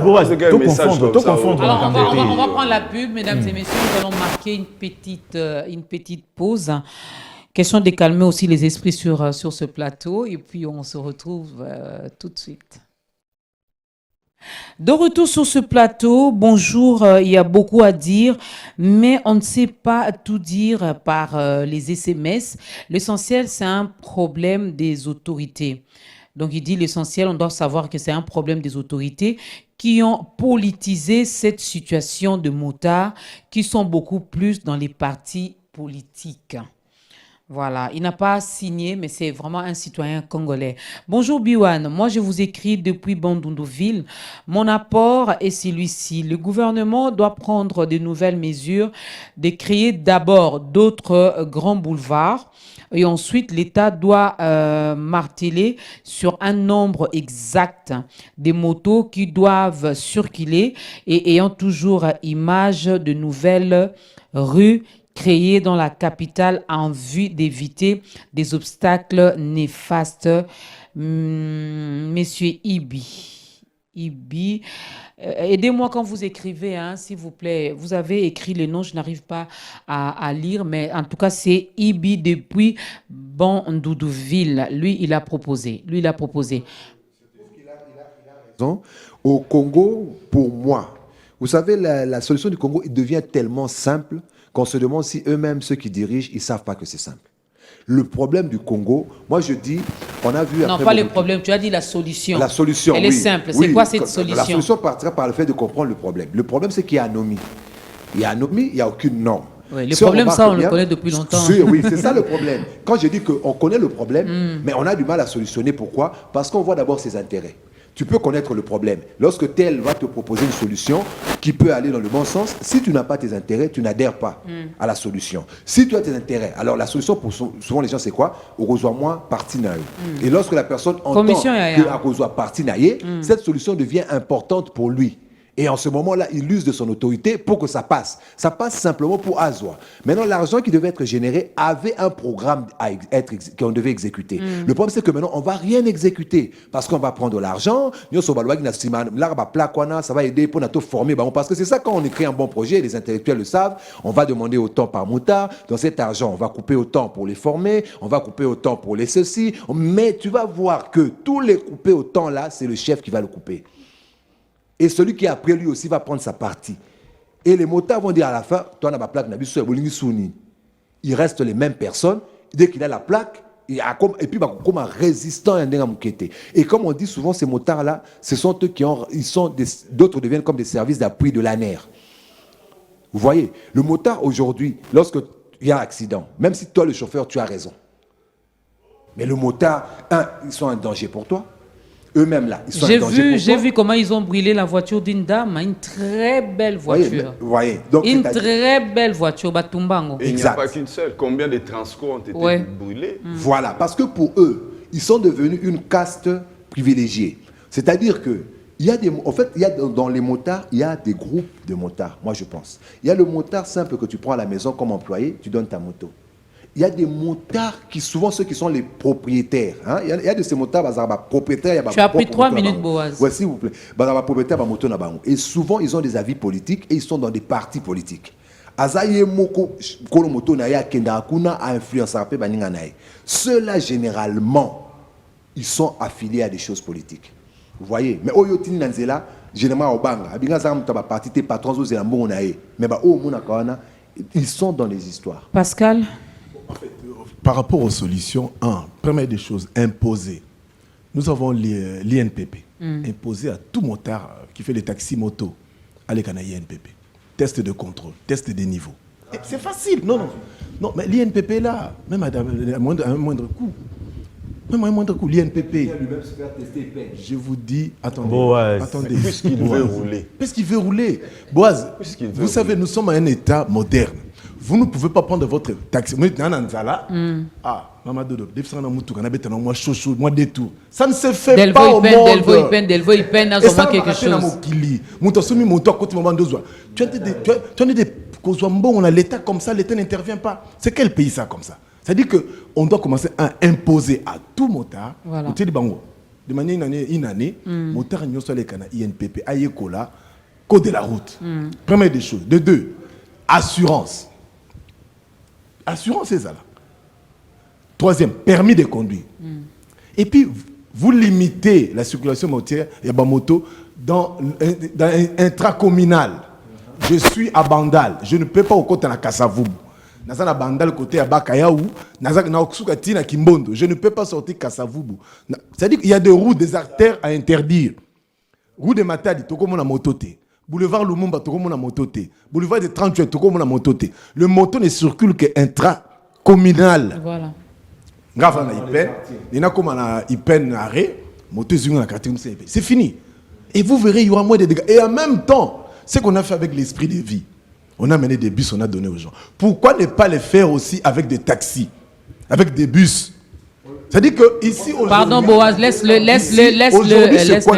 Boaz, C'est quel tout message confondre, comme tout ça, confondre. Alors, en on va vérité. prendre la pub, mesdames et messieurs. Nous allons marquer une petite pause. Question de calmer aussi les esprits sur ce plateau. Et puis, on se retrouve tout de suite. De retour sur ce plateau, bonjour, il y a beaucoup à dire, mais on ne sait pas tout dire par les SMS. L'essentiel, c'est un problème des autorités. Donc, il dit l'essentiel, on doit savoir que c'est un problème des autorités qui ont politisé cette situation de motards qui sont beaucoup plus dans les partis politiques. Voilà, il n'a pas signé, mais c'est vraiment un citoyen congolais. Bonjour Biwan, moi je vous écris depuis Bandundouville. Mon apport est celui-ci. Le gouvernement doit prendre de nouvelles mesures, de créer d'abord d'autres grands boulevards. Et ensuite, l'État doit marteler sur un nombre exact des motos qui doivent circuler et ayant toujours image de nouvelles rues créées dans la capitale en vue d'éviter des obstacles néfastes. Monsieur Ibi, aidez-moi quand vous écrivez, hein, s'il vous plaît. Vous avez écrit les noms, je n'arrive pas à lire, mais en tout cas, c'est Ibi depuis Bandundouville. Lui, il a proposé. Au Congo, pour moi, vous savez, la solution du Congo, il devient tellement simple qu'on se demande si eux-mêmes, ceux qui dirigent, ils ne savent pas que c'est simple. Le problème du Congo, moi je dis, on a vu... Non, pas le problème, tu as dit la solution. La solution, Elle oui. est simple. Oui. C'est quoi cette La solution? solution partira par le fait de comprendre le problème. Le problème, c'est qu'il y a anomie. Il y a anomie, il n'y a aucune norme. Oui, le problème, ça, on le connaît depuis longtemps. Oui, c'est ça le problème. Quand je dis qu'on connaît le problème, mais on a du mal à solutionner. Pourquoi? Parce qu'on voit d'abord ses intérêts. Tu peux connaître le problème. Lorsque tel va te proposer une solution qui peut aller dans le bon sens, si tu n'as pas tes intérêts, tu n'adhères pas à la solution. Si tu as tes intérêts, alors la solution pour souvent les gens, c'est quoi? Au rejoint moi, parti naïe. Et lorsque la personne entend qu'à rejoint parti naïe, cette solution devient importante pour lui. Et en ce moment-là, il use de son autorité pour que ça passe. Ça passe simplement pour Azwa. Maintenant, l'argent qui devait être généré avait un programme qu'on devait exécuter. Le problème, c'est que maintenant, on ne va rien exécuter. Parce qu'on va prendre l'argent, ça va aider pour nous former. Parce que c'est ça, quand on écrit un bon projet, les intellectuels le savent, on va demander autant par moutard. Dans cet argent, on va couper autant pour les former, on va couper autant pour les ceci. Mais tu vas voir que tous les coupés autant là, c'est le chef qui va le couper. Et celui qui est après lui aussi va prendre sa partie. Et les motards vont dire à la fin, toi, tu as la plaque, il reste les mêmes personnes. Dès qu'il a la plaque, et puis comme un résistant. Et comme on dit souvent, ces motards-là, ce sont eux d'autres deviennent comme des services d'appui de l'ANER. Vous voyez, le motard aujourd'hui, lorsque il y a un accident, même si toi, le chauffeur, tu as raison. Mais le motard, ils sont un danger pour toi. Eux-mêmes là, ils sont un danger pour toi. J'ai vu comment ils ont brûlé la voiture d'une dame, une très belle voiture. Voyez, donc, une très belle voiture, Batumbango. Et il n'y a pas qu'une seule. Combien de transports ont été brûlés? Voilà, parce que pour eux, ils sont devenus une caste privilégiée. C'est-à-dire que dans les motards, il y a des groupes de motards, moi je pense. Il y a le motard simple que tu prends à la maison comme employé, tu donnes ta moto. il y a des motards qui, souvent ceux qui sont les propriétaires. Hein? Il y a de ces motards, propriétaires. Tu as pris 3 minutes, Boaz. Oui, s'il vous plaît. Propriétaires, et souvent, ils ont des avis politiques et ils sont dans des partis politiques. Ceux-là, généralement, ils sont affiliés à des choses politiques. Vous voyez? Mais Oyotini Nanzela, généralement, au Banga, mais ils sont dans les histoires. Pascal? En fait, par rapport aux solutions, première des choses, imposer. Nous avons l'INPP, imposé à tout motard qui fait les taxis moto, aller à l'INPP. Test de contrôle, test des niveaux. C'est facile, non, mais l'INPP là, même à un moindre coût. Même à un moindre coût, l'INPP. Je vous dis, attendez. Boaz. Attendez. Puisqu'il veut rouler. Puisqu'il veut rouler. Boaz, vous savez, nous sommes à un état moderne. Vous ne pouvez pas prendre votre taxi. Maman Dodo, moi détour. Ça ne se fait pas au monde. Delvo, il peine, à ce quelque chose. Tu as des causes on a l'État comme ça, l'État n'intervient pas. C'est quel pays ça comme ça? C'est-à-dire qu'on doit commencer à imposer à tout motard, voilà. De manière inannée, motard n'y soit les canaux INPP, Ayekola, code de la route. Première des choses. De deux, assurance. Assurance, c'est ça là. Troisième, permis de conduire. Et puis, vous limitez la circulation motorisée et moto dans intracommunal. Je suis à Bandal. Je ne peux pas au côté de la Kassavoub. Nazana Bandal côté à Bakayaou. Nazana Oksuka Tina Kimbondo. Je ne peux pas sortir Kassavoub. C'est-à-dire qu'il y a des routes, des artères à interdire. Rue de Matadi, Toko Mona Motote. Boulevard Lumumba, Toko Mona Motote. Boulevard de 38, Toko Mona Motote. Le moto ne circule qu'intracommunal. Voilà. Grave, il y a comme un hypen arrêt, moto c'est fini. Et vous verrez, il y aura moins de dégâts. Et en même temps, ce qu'on a fait avec l'esprit de vie, on a mené des bus, on a donné aux gens. Pourquoi ne pas les faire aussi avec des taxis, avec des bus? C'est-à-dire que ici, pardon, Boaz, laisse-le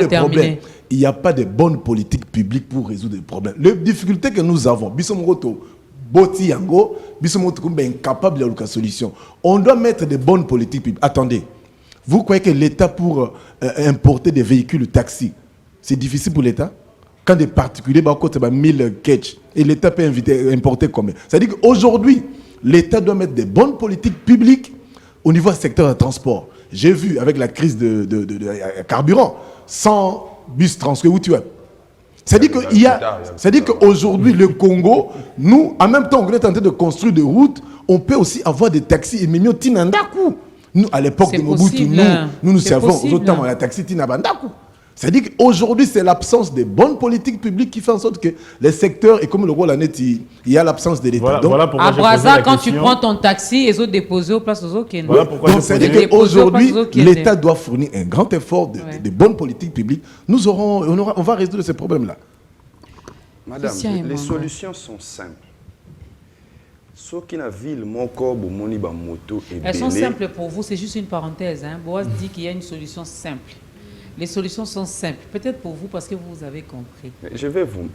terminer. Il n'y a pas de bonne politique publique pour résoudre les problèmes. Les difficultés que nous avons, Bissomoto, Boti Yango, Bissomoto est incapable de la solution. On doit mettre des bonnes politiques publiques. Attendez, vous croyez que l'État pour importer des véhicules taxis, c'est difficile pour l'État? Quand des particuliers, 1000 catch, et l'État peut importer combien? C'est-à-dire qu'aujourd'hui, l'État doit mettre des bonnes politiques publiques au niveau du secteur de transport. J'ai vu avec la crise de carburant, 100 bus transférés, où tu es. C'est-à-dire qu'aujourd'hui, le Congo, nous, en même temps qu'on est en train de construire des routes, on peut aussi avoir des taxis et Mimio Tinandaku. Nous, à l'époque de Mobutu, nous servons autant à la taxi Tinabandaku. C'est-à-dire qu'aujourd'hui, c'est l'absence de bonnes politiques publiques qui fait en sorte que les secteurs, et comme le rôle en est, il y a l'absence de l'État. Voilà à Brazza, quand tu prends ton taxi, ils ont déposé au place aux autres. Donc, c'est-à-dire qu'aujourd'hui, l'État doit fournir un grand effort de bonnes politiques publiques. On va résoudre ces problèmes-là. Madame, les solutions sont simples. Ceux qui n'ont ville, mon corps, mon moto et elles sont simples pour vous, c'est juste une parenthèse. Boaz dit qu'il y a une solution simple. Les solutions sont simples. Peut-être pour vous, parce que vous avez compris. Je vais vous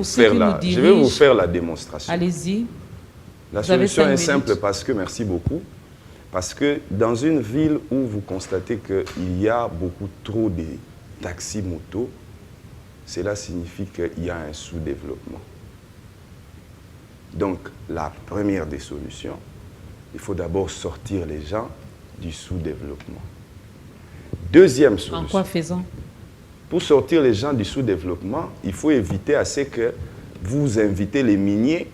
faire la démonstration. Allez-y. La solution est simple parce que, merci beaucoup, parce que dans une ville où vous constatez qu'il y a beaucoup trop de taxis motos, cela signifie qu'il y a un sous-développement. Donc, la première des solutions, il faut d'abord sortir les gens du sous-développement. Deuxième solution. En quoi faisant? Pour sortir les gens du sous-développement, il faut éviter à ce que vous invitez les miniers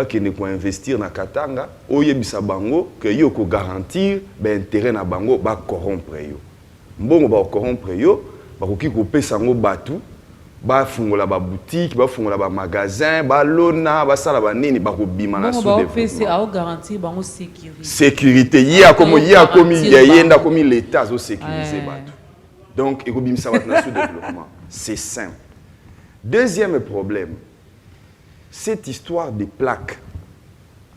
qui ne peuvent investir dans Katanga, oyebisa bango que yo ko garantir intérêt na bango ba corrompre yo. Mbongo ba corrompre yo, ba ko ki ko pesa ngo batu, ba fungola ba boutique, ba fungola ba magasin, ba lona, ba sala ba nini ba ko bima na sous-développement. Ba garantir bango sécurité. Sécurité, il y a comme yenda comme l'État zo sécuriser batu. Donc il ko bimisa ba na sous-développement. C'est simple. Deuxième problème, cette histoire des plaques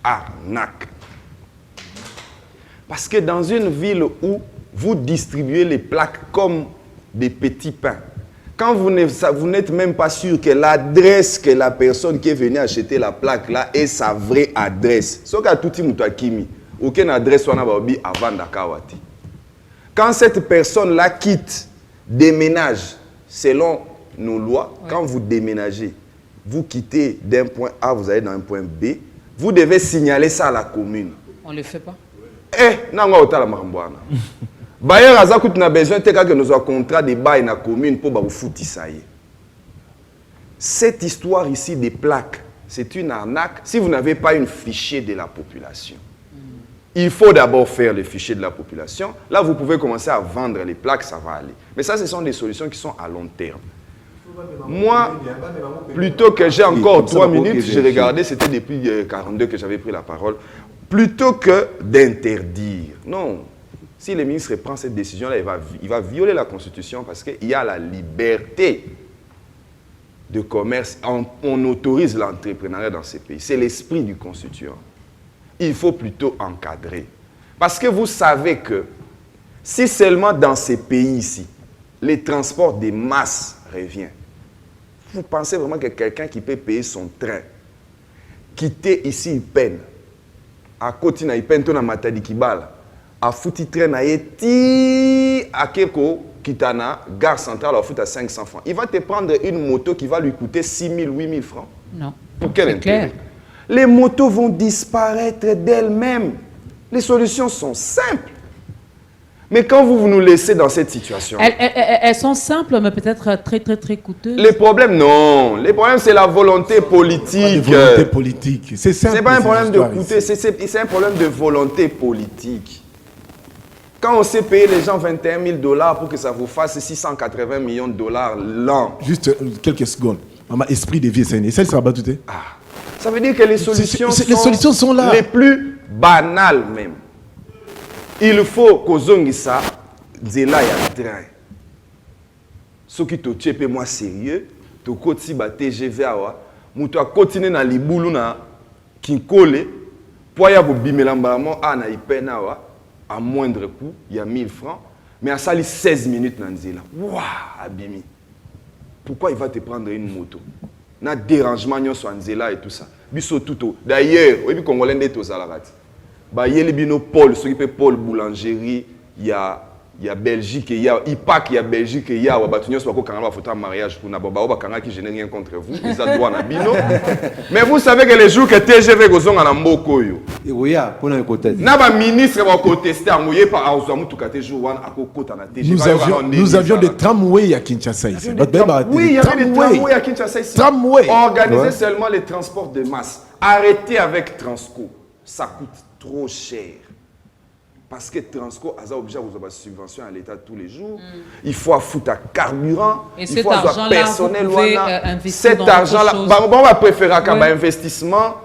arnaque. Parce que dans une ville où vous distribuez les plaques comme des petits pains, quand vous n'êtes même pas sûr que l'adresse que la personne qui est venue acheter la plaque là est sa vraie adresse, ce que tout le monde a kimi, aucune adresse wana baobi avant Dakawati. Quand cette personne-là quitte, déménage, selon nos lois, quand vous déménagez, vous quittez d'un point A, vous allez dans un point B, vous devez signaler ça à la commune. On ne le fait pas. Non, on va le Bayer Azakout n'a besoin que nous avons un contrat de bail dans la commune pour vous foutre ça. Cette histoire ici des plaques, c'est une arnaque si vous n'avez pas une fichier de la population. Il faut d'abord faire le fichier de la population. Là, vous pouvez commencer à vendre les plaques, ça va aller. Mais ça, ce sont des solutions qui sont à long terme. Moi, plutôt que j'ai encore 3 minutes, j'ai regardé, c'était depuis 42 que j'avais pris la parole, plutôt que d'interdire. Non, si le ministre prend cette décision-là, il va violer la Constitution parce qu'il y a la liberté de commerce. On autorise l'entrepreneuriat dans ces pays. C'est l'esprit du constituant. Il faut plutôt encadrer. Parce que vous savez que si seulement dans ces pays ici, les transports des masses reviennent, vous pensez vraiment que quelqu'un qui peut payer son train, quitter ici, il peine, à côté, il peine, à Matadi Kibala, à fouti train, à Keko, Kitana, gare centrale, à foutre à 500 francs. Il va te prendre une moto qui va lui coûter 6 000, 8 000 francs. Non. Pour quel intérêt? Les motos vont disparaître d'elles-mêmes. Les solutions sont simples. Mais quand vous nous laissez dans cette situation... Elles sont simples, mais peut-être très, très, très coûteuses. Les problèmes, non. Les problèmes, c'est la volonté politique. La volonté politique. C'est simple. Ce n'est pas un problème de coûter, c'est un problème de volonté politique. Quand on sait payer les gens 21 000 $ pour que ça vous fasse 680 millions de dollars l'an... Juste quelques secondes. Maman, esprit de vie, c'est ça, ça va tout. Ça veut dire que les solutions, les solutions sont là. Les plus banales même. Il faut que ça, Zela ya train. Ce qui te tient moi sérieux, tu continues à TGV awa, tu continues na libulu na kinkole, pour y avoir bimelambamo à na ipena awa, à moindre coût, il y a 1000 francs, mais à sali 16 minutes na Zela. Waouh, abimi. Pourquoi il va te prendre une moto? Na dérangement sur Nzela et tout ça. Biso tout. D'ailleurs, oui, Congolais n'est aux alarats. Bah, il y a les bino Paul, ce qui fait Paul Boulangerie, il y a Belgique, il y a IPAC, il y a Belgique, il y a Wabatunios, Wako Kangala, Fota mariage pour Nababa, Kanga qui je n'ai rien contre vous, ils ont droit à Bino. Mais vous savez que les jours que TGV Gozong à Mboko yo. Oui, pour le côté. Naba ministre va contester à Mouye par Aouzamu Tukate Jouan à Kokota na TGV. Nous avions des tramways à Kinshasa ici. Oui, il y avait des tramways à Kinshasa ici. Organisez seulement les transports de masse. Arrêtez avec Transco. Ça coûte trop cher. Parce que Transco a obligé à vous avoir subvention à l'État tous les jours. Il faut foutre à carburant. Et il cet faut avoir personnel. Cet argent-là, on va préférer un investissement,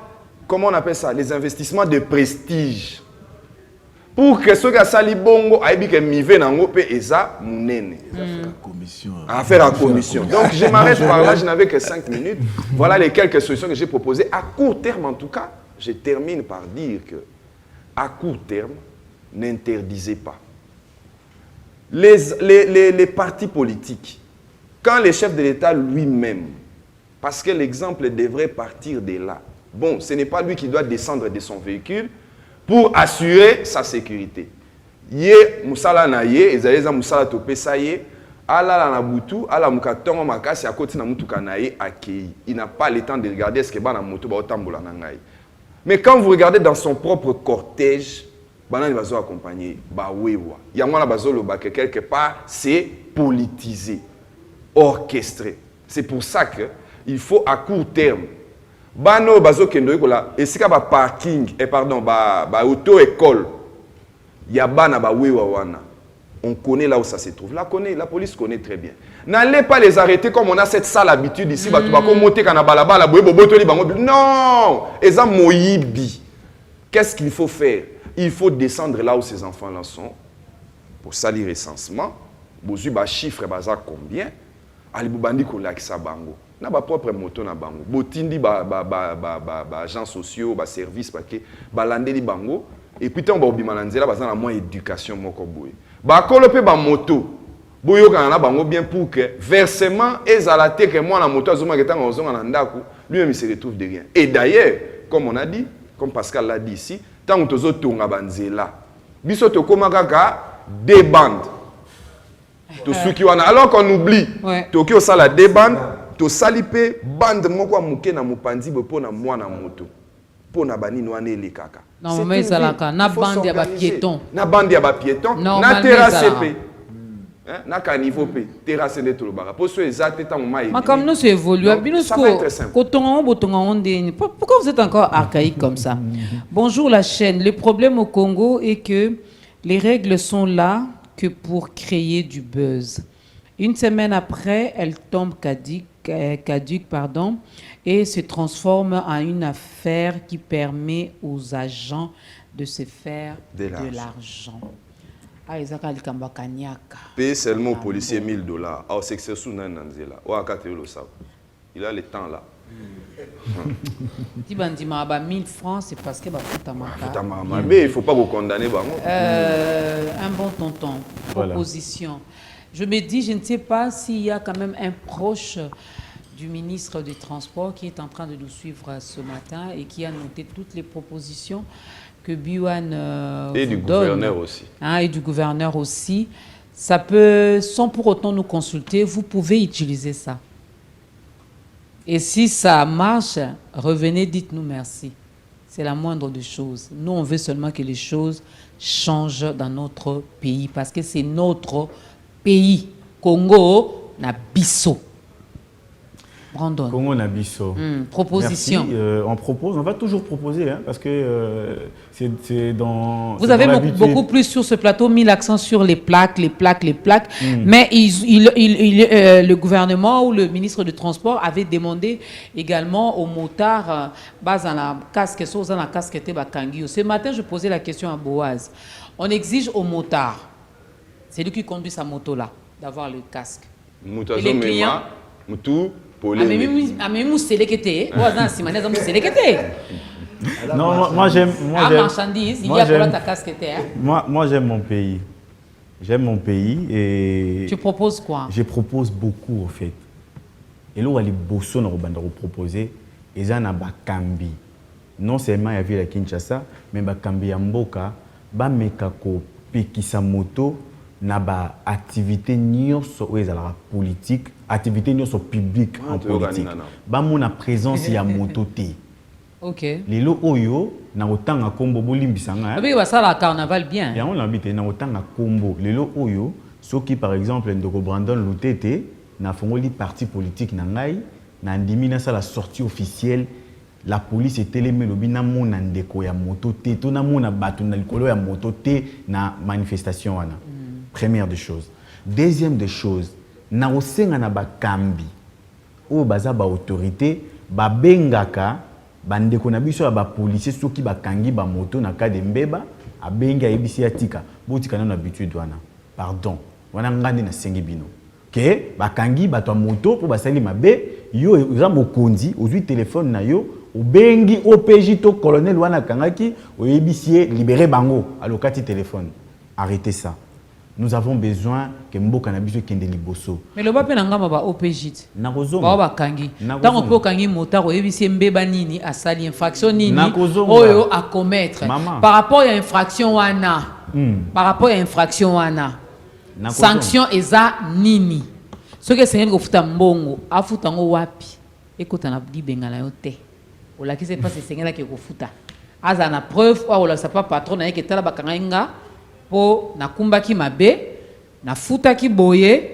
comment on appelle ça? Les investissements de prestige. Pour que ceux qui ont sali bongo, aïbi que mivé nango pe eza mounene. Affaire en commission. Donc je m'arrête par là, je n'avais que 5 minutes. Voilà les quelques solutions que j'ai proposées. À court terme en tout cas, je termine par dire que à court terme, n'interdisez pas. Les partis politiques, quand le chef de l'État lui-même, parce que l'exemple devrait partir de là, bon, ce n'est pas lui qui doit descendre de son véhicule pour assurer sa sécurité. Yé, Moussala na yé, Ezaleza Moussala topé sa yé, ala la nabutu, ala mukatongo makasi à côté na mutuka na yé accueilli. Il n'a pas le temps de regarder ce que ba na moto ba otambola na ngai. Mais quand vous regardez dans son propre cortège, il va accompagner. Il y a quelque part, c'est politisé, orchestré. C'est pour ça qu'il faut à court terme. Bano bazo kendo ikola esika ba parking ba auto-école. Il y a bana ba wewa wana. On connaît là où ça se trouve. La police connaît très bien. N'allez pas les arrêter comme on a cette sale habitude ici. Non! Eza moyibi. Qu'est-ce qu'il faut faire? Il faut descendre là où ces enfants-là sont pour salir recensement. Bozu ba chiffre baza combien? Ali bubandi ko lakisa bango. Na ba propre moto na bango. Botindi ba agents sociaux, ba service paquet, ba landeli bango et puis tant ba obimana nzela baza na moins éducation moko boye. Ba kolope ba moto. Boyo kana bango bien pour que versement ezalate que moi na moto azoma ketanga ozonga na ndako, lui-même il se retrouve de rien. Et d'ailleurs, comme on a dit, comme Pascal l'a dit ici, tant tozo tonga banzela biso tokoma kaka des bandes to suki wana alors qu'on oublie toki osala des bandes to salipe bande moko amuke na mopanzi bo pona mwana moto pona banini wana elekaka normalement ezalaka na bande ya ba piéton na terrasse pe na caniveau pe terrasse de tout le baga poso ezate tant mai mais comme nous évolue binosco kotonga botonga ondeni pourquoi vous êtes encore archaïque comme ça? Bonjour la chaîne. Le problème au Congo est que les règles sont là que pour créer du buzz. Une semaine après, elles tombent caduques, et se transforment en une affaire qui permet aux agents de se faire de l'argent. Paye seulement au policier $1000. Alors c'est que c'est sous Nanzela. Il a le temps là. Si bandima 1000 francs, c'est parce que mais il ne faut pas vous condamner. Un bon tonton, proposition. Je me dis, je ne sais pas s'il y a quand même un proche du ministre des Transports qui est en train de nous suivre ce matin et qui a noté toutes les propositions que Biwan et du gouverneur aussi. Et du gouverneur aussi. Ça peut, sans pour autant nous consulter, vous pouvez utiliser ça. Et si ça marche, revenez, dites-nous merci. C'est la moindre des choses. Nous, on veut seulement que les choses changent dans notre pays parce que c'est notre pays. Congo, Nabiso. Brandon. Congo Nabiso. Proposition. Merci. On propose, on va toujours proposer, hein, parce que c'est dans. Vous avez beaucoup plus sur ce plateau mis l'accent sur les plaques. Mais le gouvernement ou le ministre du Transport avait demandé également aux motards, dans la casque, ce matin, je posais la question à Boaz. On exige aux motards, c'est lui qui conduit sa moto là, d'avoir le casque. Et les clients. Non, moi j'aime. Moi j'aime mon pays. J'aime mon pays et. Tu proposes quoi? Je propose beaucoup en fait. Et là où les bossons ont proposé, ils ont bakambi. Non seulement il y avait la Kinshasa, mais bakambi yamboka, bamekako pekisa moto. Na ba activité nyonso ou ezala politique, activité nyonso publique en politique. Ba mona présence ya moto te. OK. Lelo oyo na otanga kombo bolimbisanga. Oui, ba ça la carnaval bien. Ya on l'habite na otanga kombo. Lelo oyo soki par exemple ndoko Brandon Lutete na fongoli parti politique na ngai na ndimi na ça la sortie officielle. La police est télémé lobi na mona ndeko ya moto te to na mona batu na likolo ya moto te na manifestation wana. Première des choses. Deuxième des choses, na osenga na bakambi o baza ba autorité ba bengaka bandeko na biso ya ba policier soki bakangi ba moto na cas de mbeba abenga ebisi atika botika na habitude wana. Pardon. Wana ngandi na sengi bino. Que bakangi bato moto po basali mabe yo za mokonzi ozui téléphone na yo obengi OPJ to colonel wana kangaki oyebisi libérer bango alokati téléphone. Arrêtez ça. Nous avons besoin que Mboka Nabiso kende liboso. Mais le bape nangama ba OPJ. Nakozonga. Ba kangi. Tant on peut kangi motard oyebisi mbeba nini asali infraction nini oyo à commettre. Par rapport à infraction wana. Par rapport à infraction wana. Sanction eza nini. Ce que c'est ngofuta mbongo, afuta ngo wapi. Ekota na bibenga na yote. Ola ki se passe sengela ke kofuta. Aza na preuve ou ola sa pas patron na yeke tala bakanga po na kumbaki mabe na futa ki boye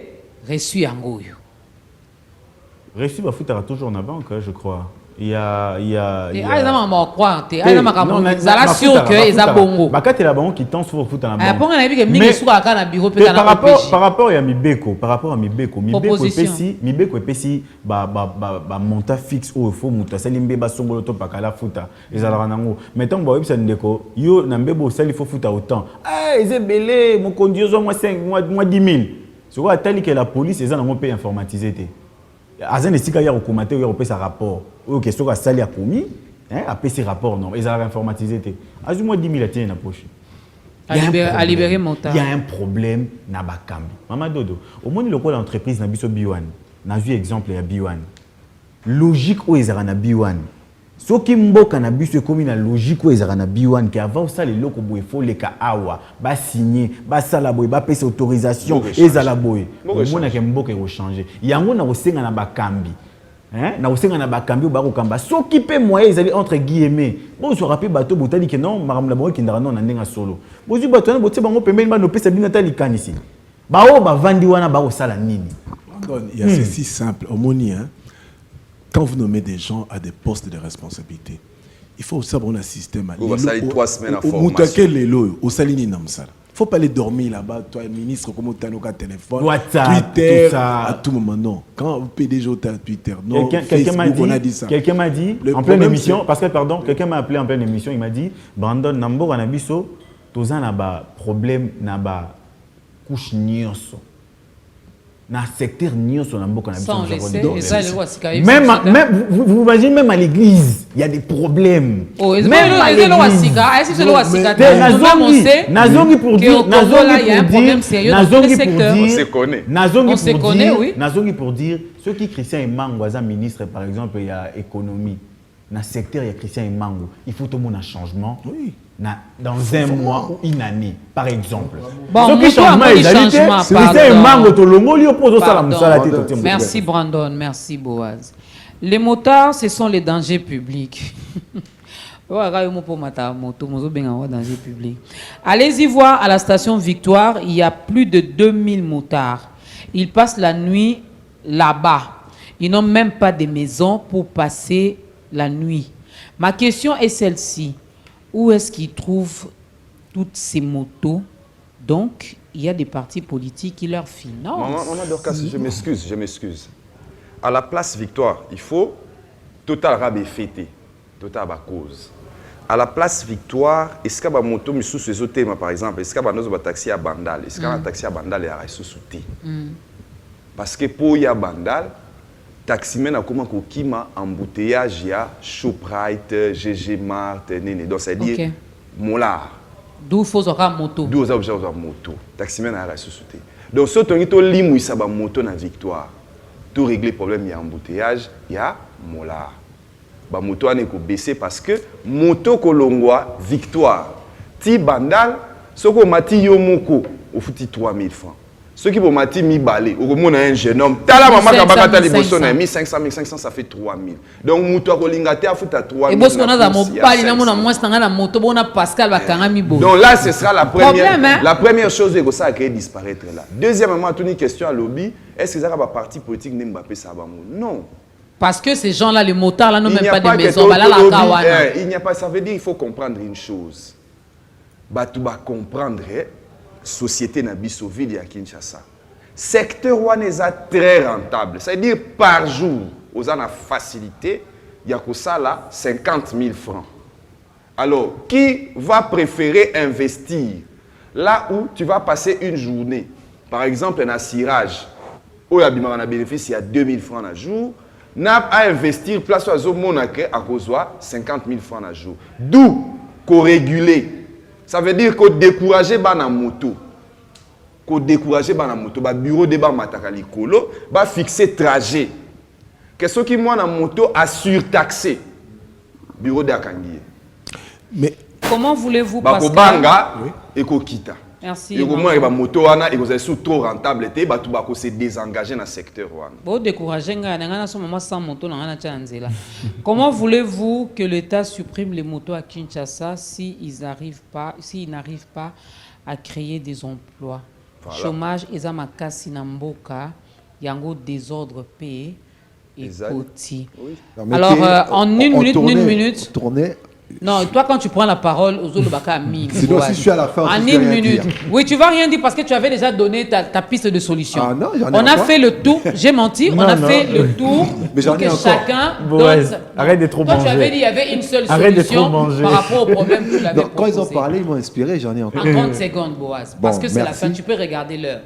reçu yango yo. Reçu ba futa toujours na banque, je crois. Il y a maman croire te aïe maman zala sûr que eza bongo bakati la banque qui tend sur futa na banque. Aponga na bique mingi suka ka na bureau pe na par rapport à Mibeko epesi ba monta fixe au faux muta sali mbeba songolo to pakala futa ezala nango mettons ba websa ndeko yo na mbebo sali faux futa autant ezebele mo conduire moi 5 moi 10 000 c'est quoi tali que la police ezana ngo pe informatiser te azan esika ya recommandé ya pe sa rapport ou question ka sali a commis a PC rapport non ezala informatiser te azu moi 10 000 a tient na poche. À libérer mon temps. Il y a un problème na bakambi. Mama Dodo, au moins le l'entreprise na biso B1. Na vu exemple ya B1. Logique où ezara na B1. Ce qui mboka na biso comme une logique où ezaka na biwan qui avant ça les loko boy faut les ka awa ba signer ba sala boy ba payer autorisation ezala boy mona ke mboka ko changer yango na kosenga na bakambi hein na kosenga na bakambi ba ko kamba ce qui peut moyen ezali entre guillemets bon so rappeler bato botali que non maram la boy ki ndara non na ndenga solo bozu bato na botie bango pembeni ba no pesa bina tali kanisi ba o ba vandi wana ba ko sala nini. Il y a c'est si simple au moni hein. Quand vous nommez des gens à des postes de responsabilité, il faut savoir un système. Vous va salir 3 semaines à formation. Au Salini Namsala. Il ne faut pas aller dormir là-bas, toi, ministre, comme tu as un téléphone, WhatsApp, Twitter, tout ça. à tout moment. Non. Quand vous PDG, tu as Twitter. Non, quelqu'un m'a dit, on a dit ça. Quelqu'un m'a dit, en pleine émission, parce que, pardon, quelqu'un m'a appelé en pleine émission, il m'a dit, Brandon, Nambo, Anabiso, tous un problème, n'a couche nyonso. Dans le secteur nyonso na mboka na biso même vous imaginez même à l'église il y a des problèmes même à l'église nazongi pour dire ceux qui Christian Emango aza ministre par exemple il y a économie dans le secteur il y a Christian Emango il faut tout le monde un changement oui. Dans un mois ou une année, par exemple. Bon, merci Brandon, merci Boaz. Les motards, ce sont les dangers publics. Allez-y voir à la station Victoire, il y a plus de 2000 motards. Ils passent la nuit là-bas. Ils n'ont même pas de maison pour passer la nuit. Ma question est celle-ci. Où est-ce qu'ils trouvent toutes ces motos? Donc, il y a des partis politiques qui leur financent. Je m'excuse. À la place Victoire, il faut Total Rabé fêter, Total ba cause. À la place Victoire, est-ce qu'il y a des motos sous ce thème, par exemple? Est-ce qu'il y a des taxis à Bandal? Est-ce qu'il y a un taxi à Bandal et à sous-souté? Parce que pour y a Bandal, taximen a comment kokima embouteillage ya Shoprite, GG Mart, nene. Donc c'est dire molar. D'où faut avoir moto. D'où faut avoir moto. Taximen a la sous-souté. Donc ce temps to limu ça ba moto na Victoire. Tout régler problème ya embouteillage ya molar. Ba moto ane ko baisser parce que moto kolongwa Victoire. Ti Bandal soko mati yomoko au futi 3000 francs. Ceux qui vont mater mi balé, au moins un jeune homme, tala maman kabakata les bossons, 1500, ça fait 3000. Donc mouto kolingate a fait à 3000. Et boss on a da mobali na mona moins tanga na moto bona Pascal bakanga mi bo. Donc là ce sera la première la première chose que ça a créé disparaître là. Deuxièmement, une question à lobby, est-ce que ça va parti politique Mbappé ça va non. Parce que ces gens là les motards là n'ont même pas de maison, là la kawana. Il n'y a pas, ça veut dire il faut comprendre une chose. Batu ba comprendre société na biso ville ya Kinshasa. Secteur ouanesa très rentable. C'est-à-dire par jour, aux ana facilité, il y a que ça là 50 000 francs. Alors, qui va préférer investir là où tu vas passer une journée? Par exemple, un cirage, où il y a un bénéfice, il y a 2 000 francs à jour. N'a à investir place où il y a 50 000 francs à jour. D'où qu'on régule. Ça veut dire qu'on décourage la moto. Qu'on décourage la moto. Le bureau de Matakali Kolo va fixer trajet. Qu'est-ce qui moi la moto a surtaxé? Bureau de Akangié. Mais comment voulez-vous passer Banga et Kokita. Merci. Et comment la moto wana et vous êtes trop rentable et ba tout se désengager dans le secteur wana. Bon décourager ngana so moment sans moto ngana tchanzela. Comment voulez-vous que l'État supprime les motos à Kinshasa s'ils n'arrivent pas à créer des emplois? Voilà. Chômage ezama kasi na mboka yango désordre payé et petit. Oui. Alors en une minute. Non, toi quand tu prends la parole, sinon si je suis à la fin, en une minute. Oui, tu vas rien dire parce que tu avais déjà donné ta piste de solution. Ah non, on a fait le tour, j'ai menti, on a fait le tour pour que chacun donne. Arrête de trop manger. Toi tu avais dit il y avait une seule solution par rapport au problème que tu l'avais proposé. Quand ils ont parlé, ils m'ont inspiré, j'en ai encore. En 30 secondes, Boaz, parce que c'est la fin, tu peux regarder l'heure.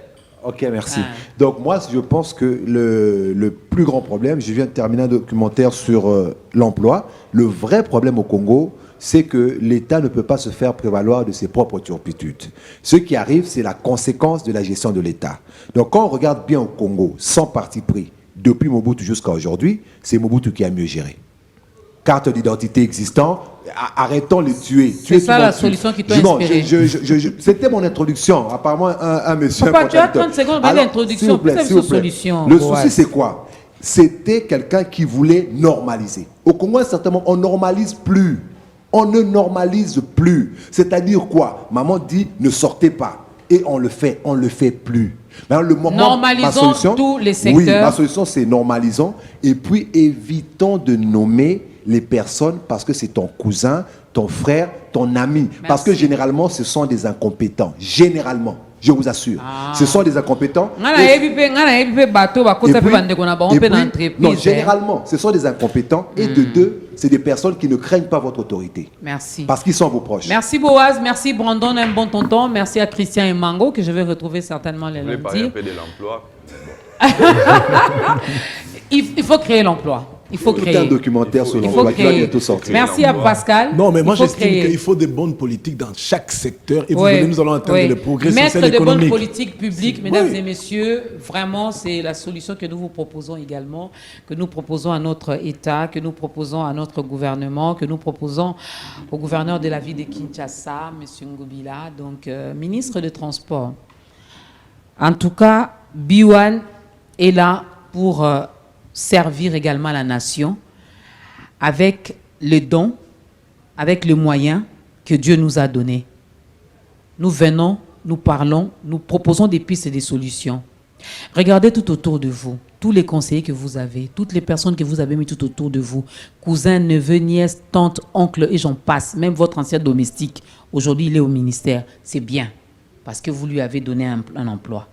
Ok, merci. Donc moi, je pense que le plus grand problème, je viens de terminer un documentaire sur l'emploi, le vrai problème au Congo, c'est que l'État ne peut pas se faire prévaloir de ses propres turpitudes. Ce qui arrive, c'est la conséquence de la gestion de l'État. Donc quand on regarde bien au Congo, sans parti pris, depuis Mobutu jusqu'à aujourd'hui, c'est Mobutu qui a mieux géré. carte d'identité existante. Arrêtons de tuer. C'est ça la solution qui t'a inspiré. C'était mon introduction. Apparemment, un monsieur... Papa, tu as 30 secondes de l'introduction. C'est une solution. Le souci, c'est quoi? C'était quelqu'un qui voulait normaliser. Au Congo, certainement, on ne normalise plus. On ne normalise plus. C'est-à-dire quoi? Maman dit, ne sortez pas. Et on le fait plus. Maintenant, normalisons tous les secteurs. Oui, ma solution, c'est normalisons. Et puis, évitons de nommer les personnes parce que c'est ton cousin, ton frère, ton ami. Merci. Parce que généralement, ce sont des incompétents. Généralement, je vous assure. Ce sont des incompétents. Non, généralement, ce sont des incompétents. Et de deux, c'est des personnes qui ne craignent pas votre autorité. Merci. Parce qu'ils sont vos proches. Merci Boaz, merci Brandon, un bon tonton. Merci à Christian et Mango, que je vais retrouver certainement les lundis. Vous voulez parler un peu de l'emploi? Il faut créer l'emploi. Il faut créer. Un documentaire sur l'emploi qui va bientôt sortir. Merci à Pascal. Non, mais moi j'estime qu'il faut des bonnes politiques dans chaque secteur et nous allons atteindre le progrès social et économique. Mettre de bonnes politiques publiques, mesdames et messieurs, vraiment c'est la solution que nous vous proposons également, que nous proposons à notre État, que nous proposons à notre gouvernement, que nous proposons au gouverneur de la ville de Kinshasa, M. Ngobila, donc ministre de Transport. En tout cas, B1 est là pour... servir également la nation avec le don, avec le moyen que Dieu nous a donné. Nous venons, nous parlons, nous proposons des pistes et des solutions. Regardez tout autour de vous, tous les conseillers que vous avez, toutes les personnes que vous avez mis tout autour de vous, cousins, neveux, nièces, tantes, oncles et j'en passe, même votre ancien domestique, aujourd'hui il est au ministère, c'est bien, parce que vous lui avez donné un emploi.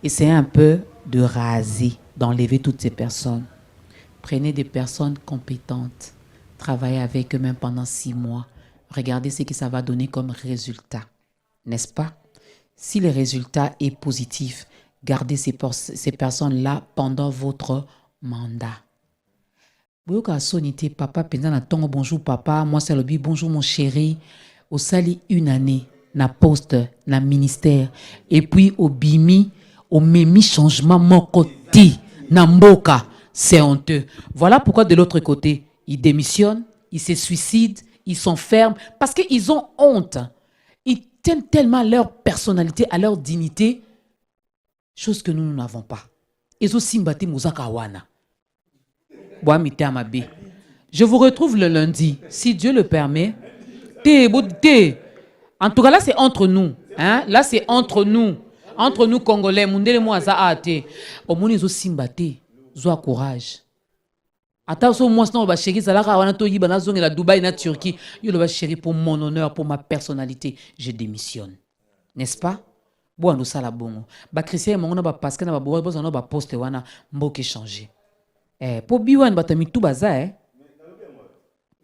Essayez un peu de raser, d'enlever toutes ces personnes. Prenez des personnes compétentes. Travaillez avec eux-mêmes pendant 6 mois. Regardez ce que ça va donner comme résultat. N'est-ce pas? Si le résultat est positif, gardez ces personnes-là pendant votre mandat. Boyoka sonité papa pendant la tongo bonjour papa, moi c'est le bonjour mon chéri. Au sali 1 année, na poste, na ministère. Et puis au bimi, au memi changement mon côté. Namboka, c'est honteux. Voilà pourquoi de l'autre côté, ils démissionnent, ils se suicident, ils s'enferment parce qu'ils ont honte. Ils tiennent tellement à leur personnalité, à leur dignité, chose que nous n'avons pas. Ils ont simbati muzakawana. Je vous retrouve le lundi, si Dieu le permet. En tout cas, là, c'est entre nous. Hein? Là, c'est entre nous. Entre nous Congolais, mundele mo aza ate. Omoni zo simbate, zo courage. Ata so moi non ba chéri zalaka wana to yiba na zonge la Dubaï na Turquie, yo le ba chéri pour mon honneur, pour ma personnalité, je démissionne. N'est-ce pas? Bon nous sala bongo. Ba Christian mongo na ba Pascal na ba bobo na ba poste wana mboke changer. Pour biwan batami tout baza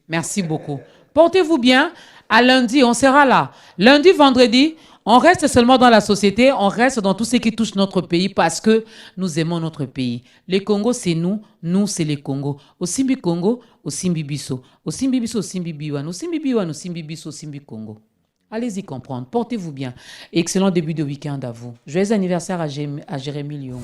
Merci beaucoup. Portez-vous bien. À lundi, on sera là. Lundi, vendredi, on reste seulement dans la société, on reste dans tout ce qui touche notre pays parce que nous aimons notre pays. Le Congo, c'est nous, nous, c'est le Congo. Au Simbi Congo, au Simbi Bisso. Au Simbi Bisso, au Simbi Biwan. Au Simbi Biwan, au Simbi Bisso, au Simbi Congo. Allez-y comprendre. Portez-vous bien. Excellent début de week-end à vous. Joyeux anniversaire à Jérémy Lyon.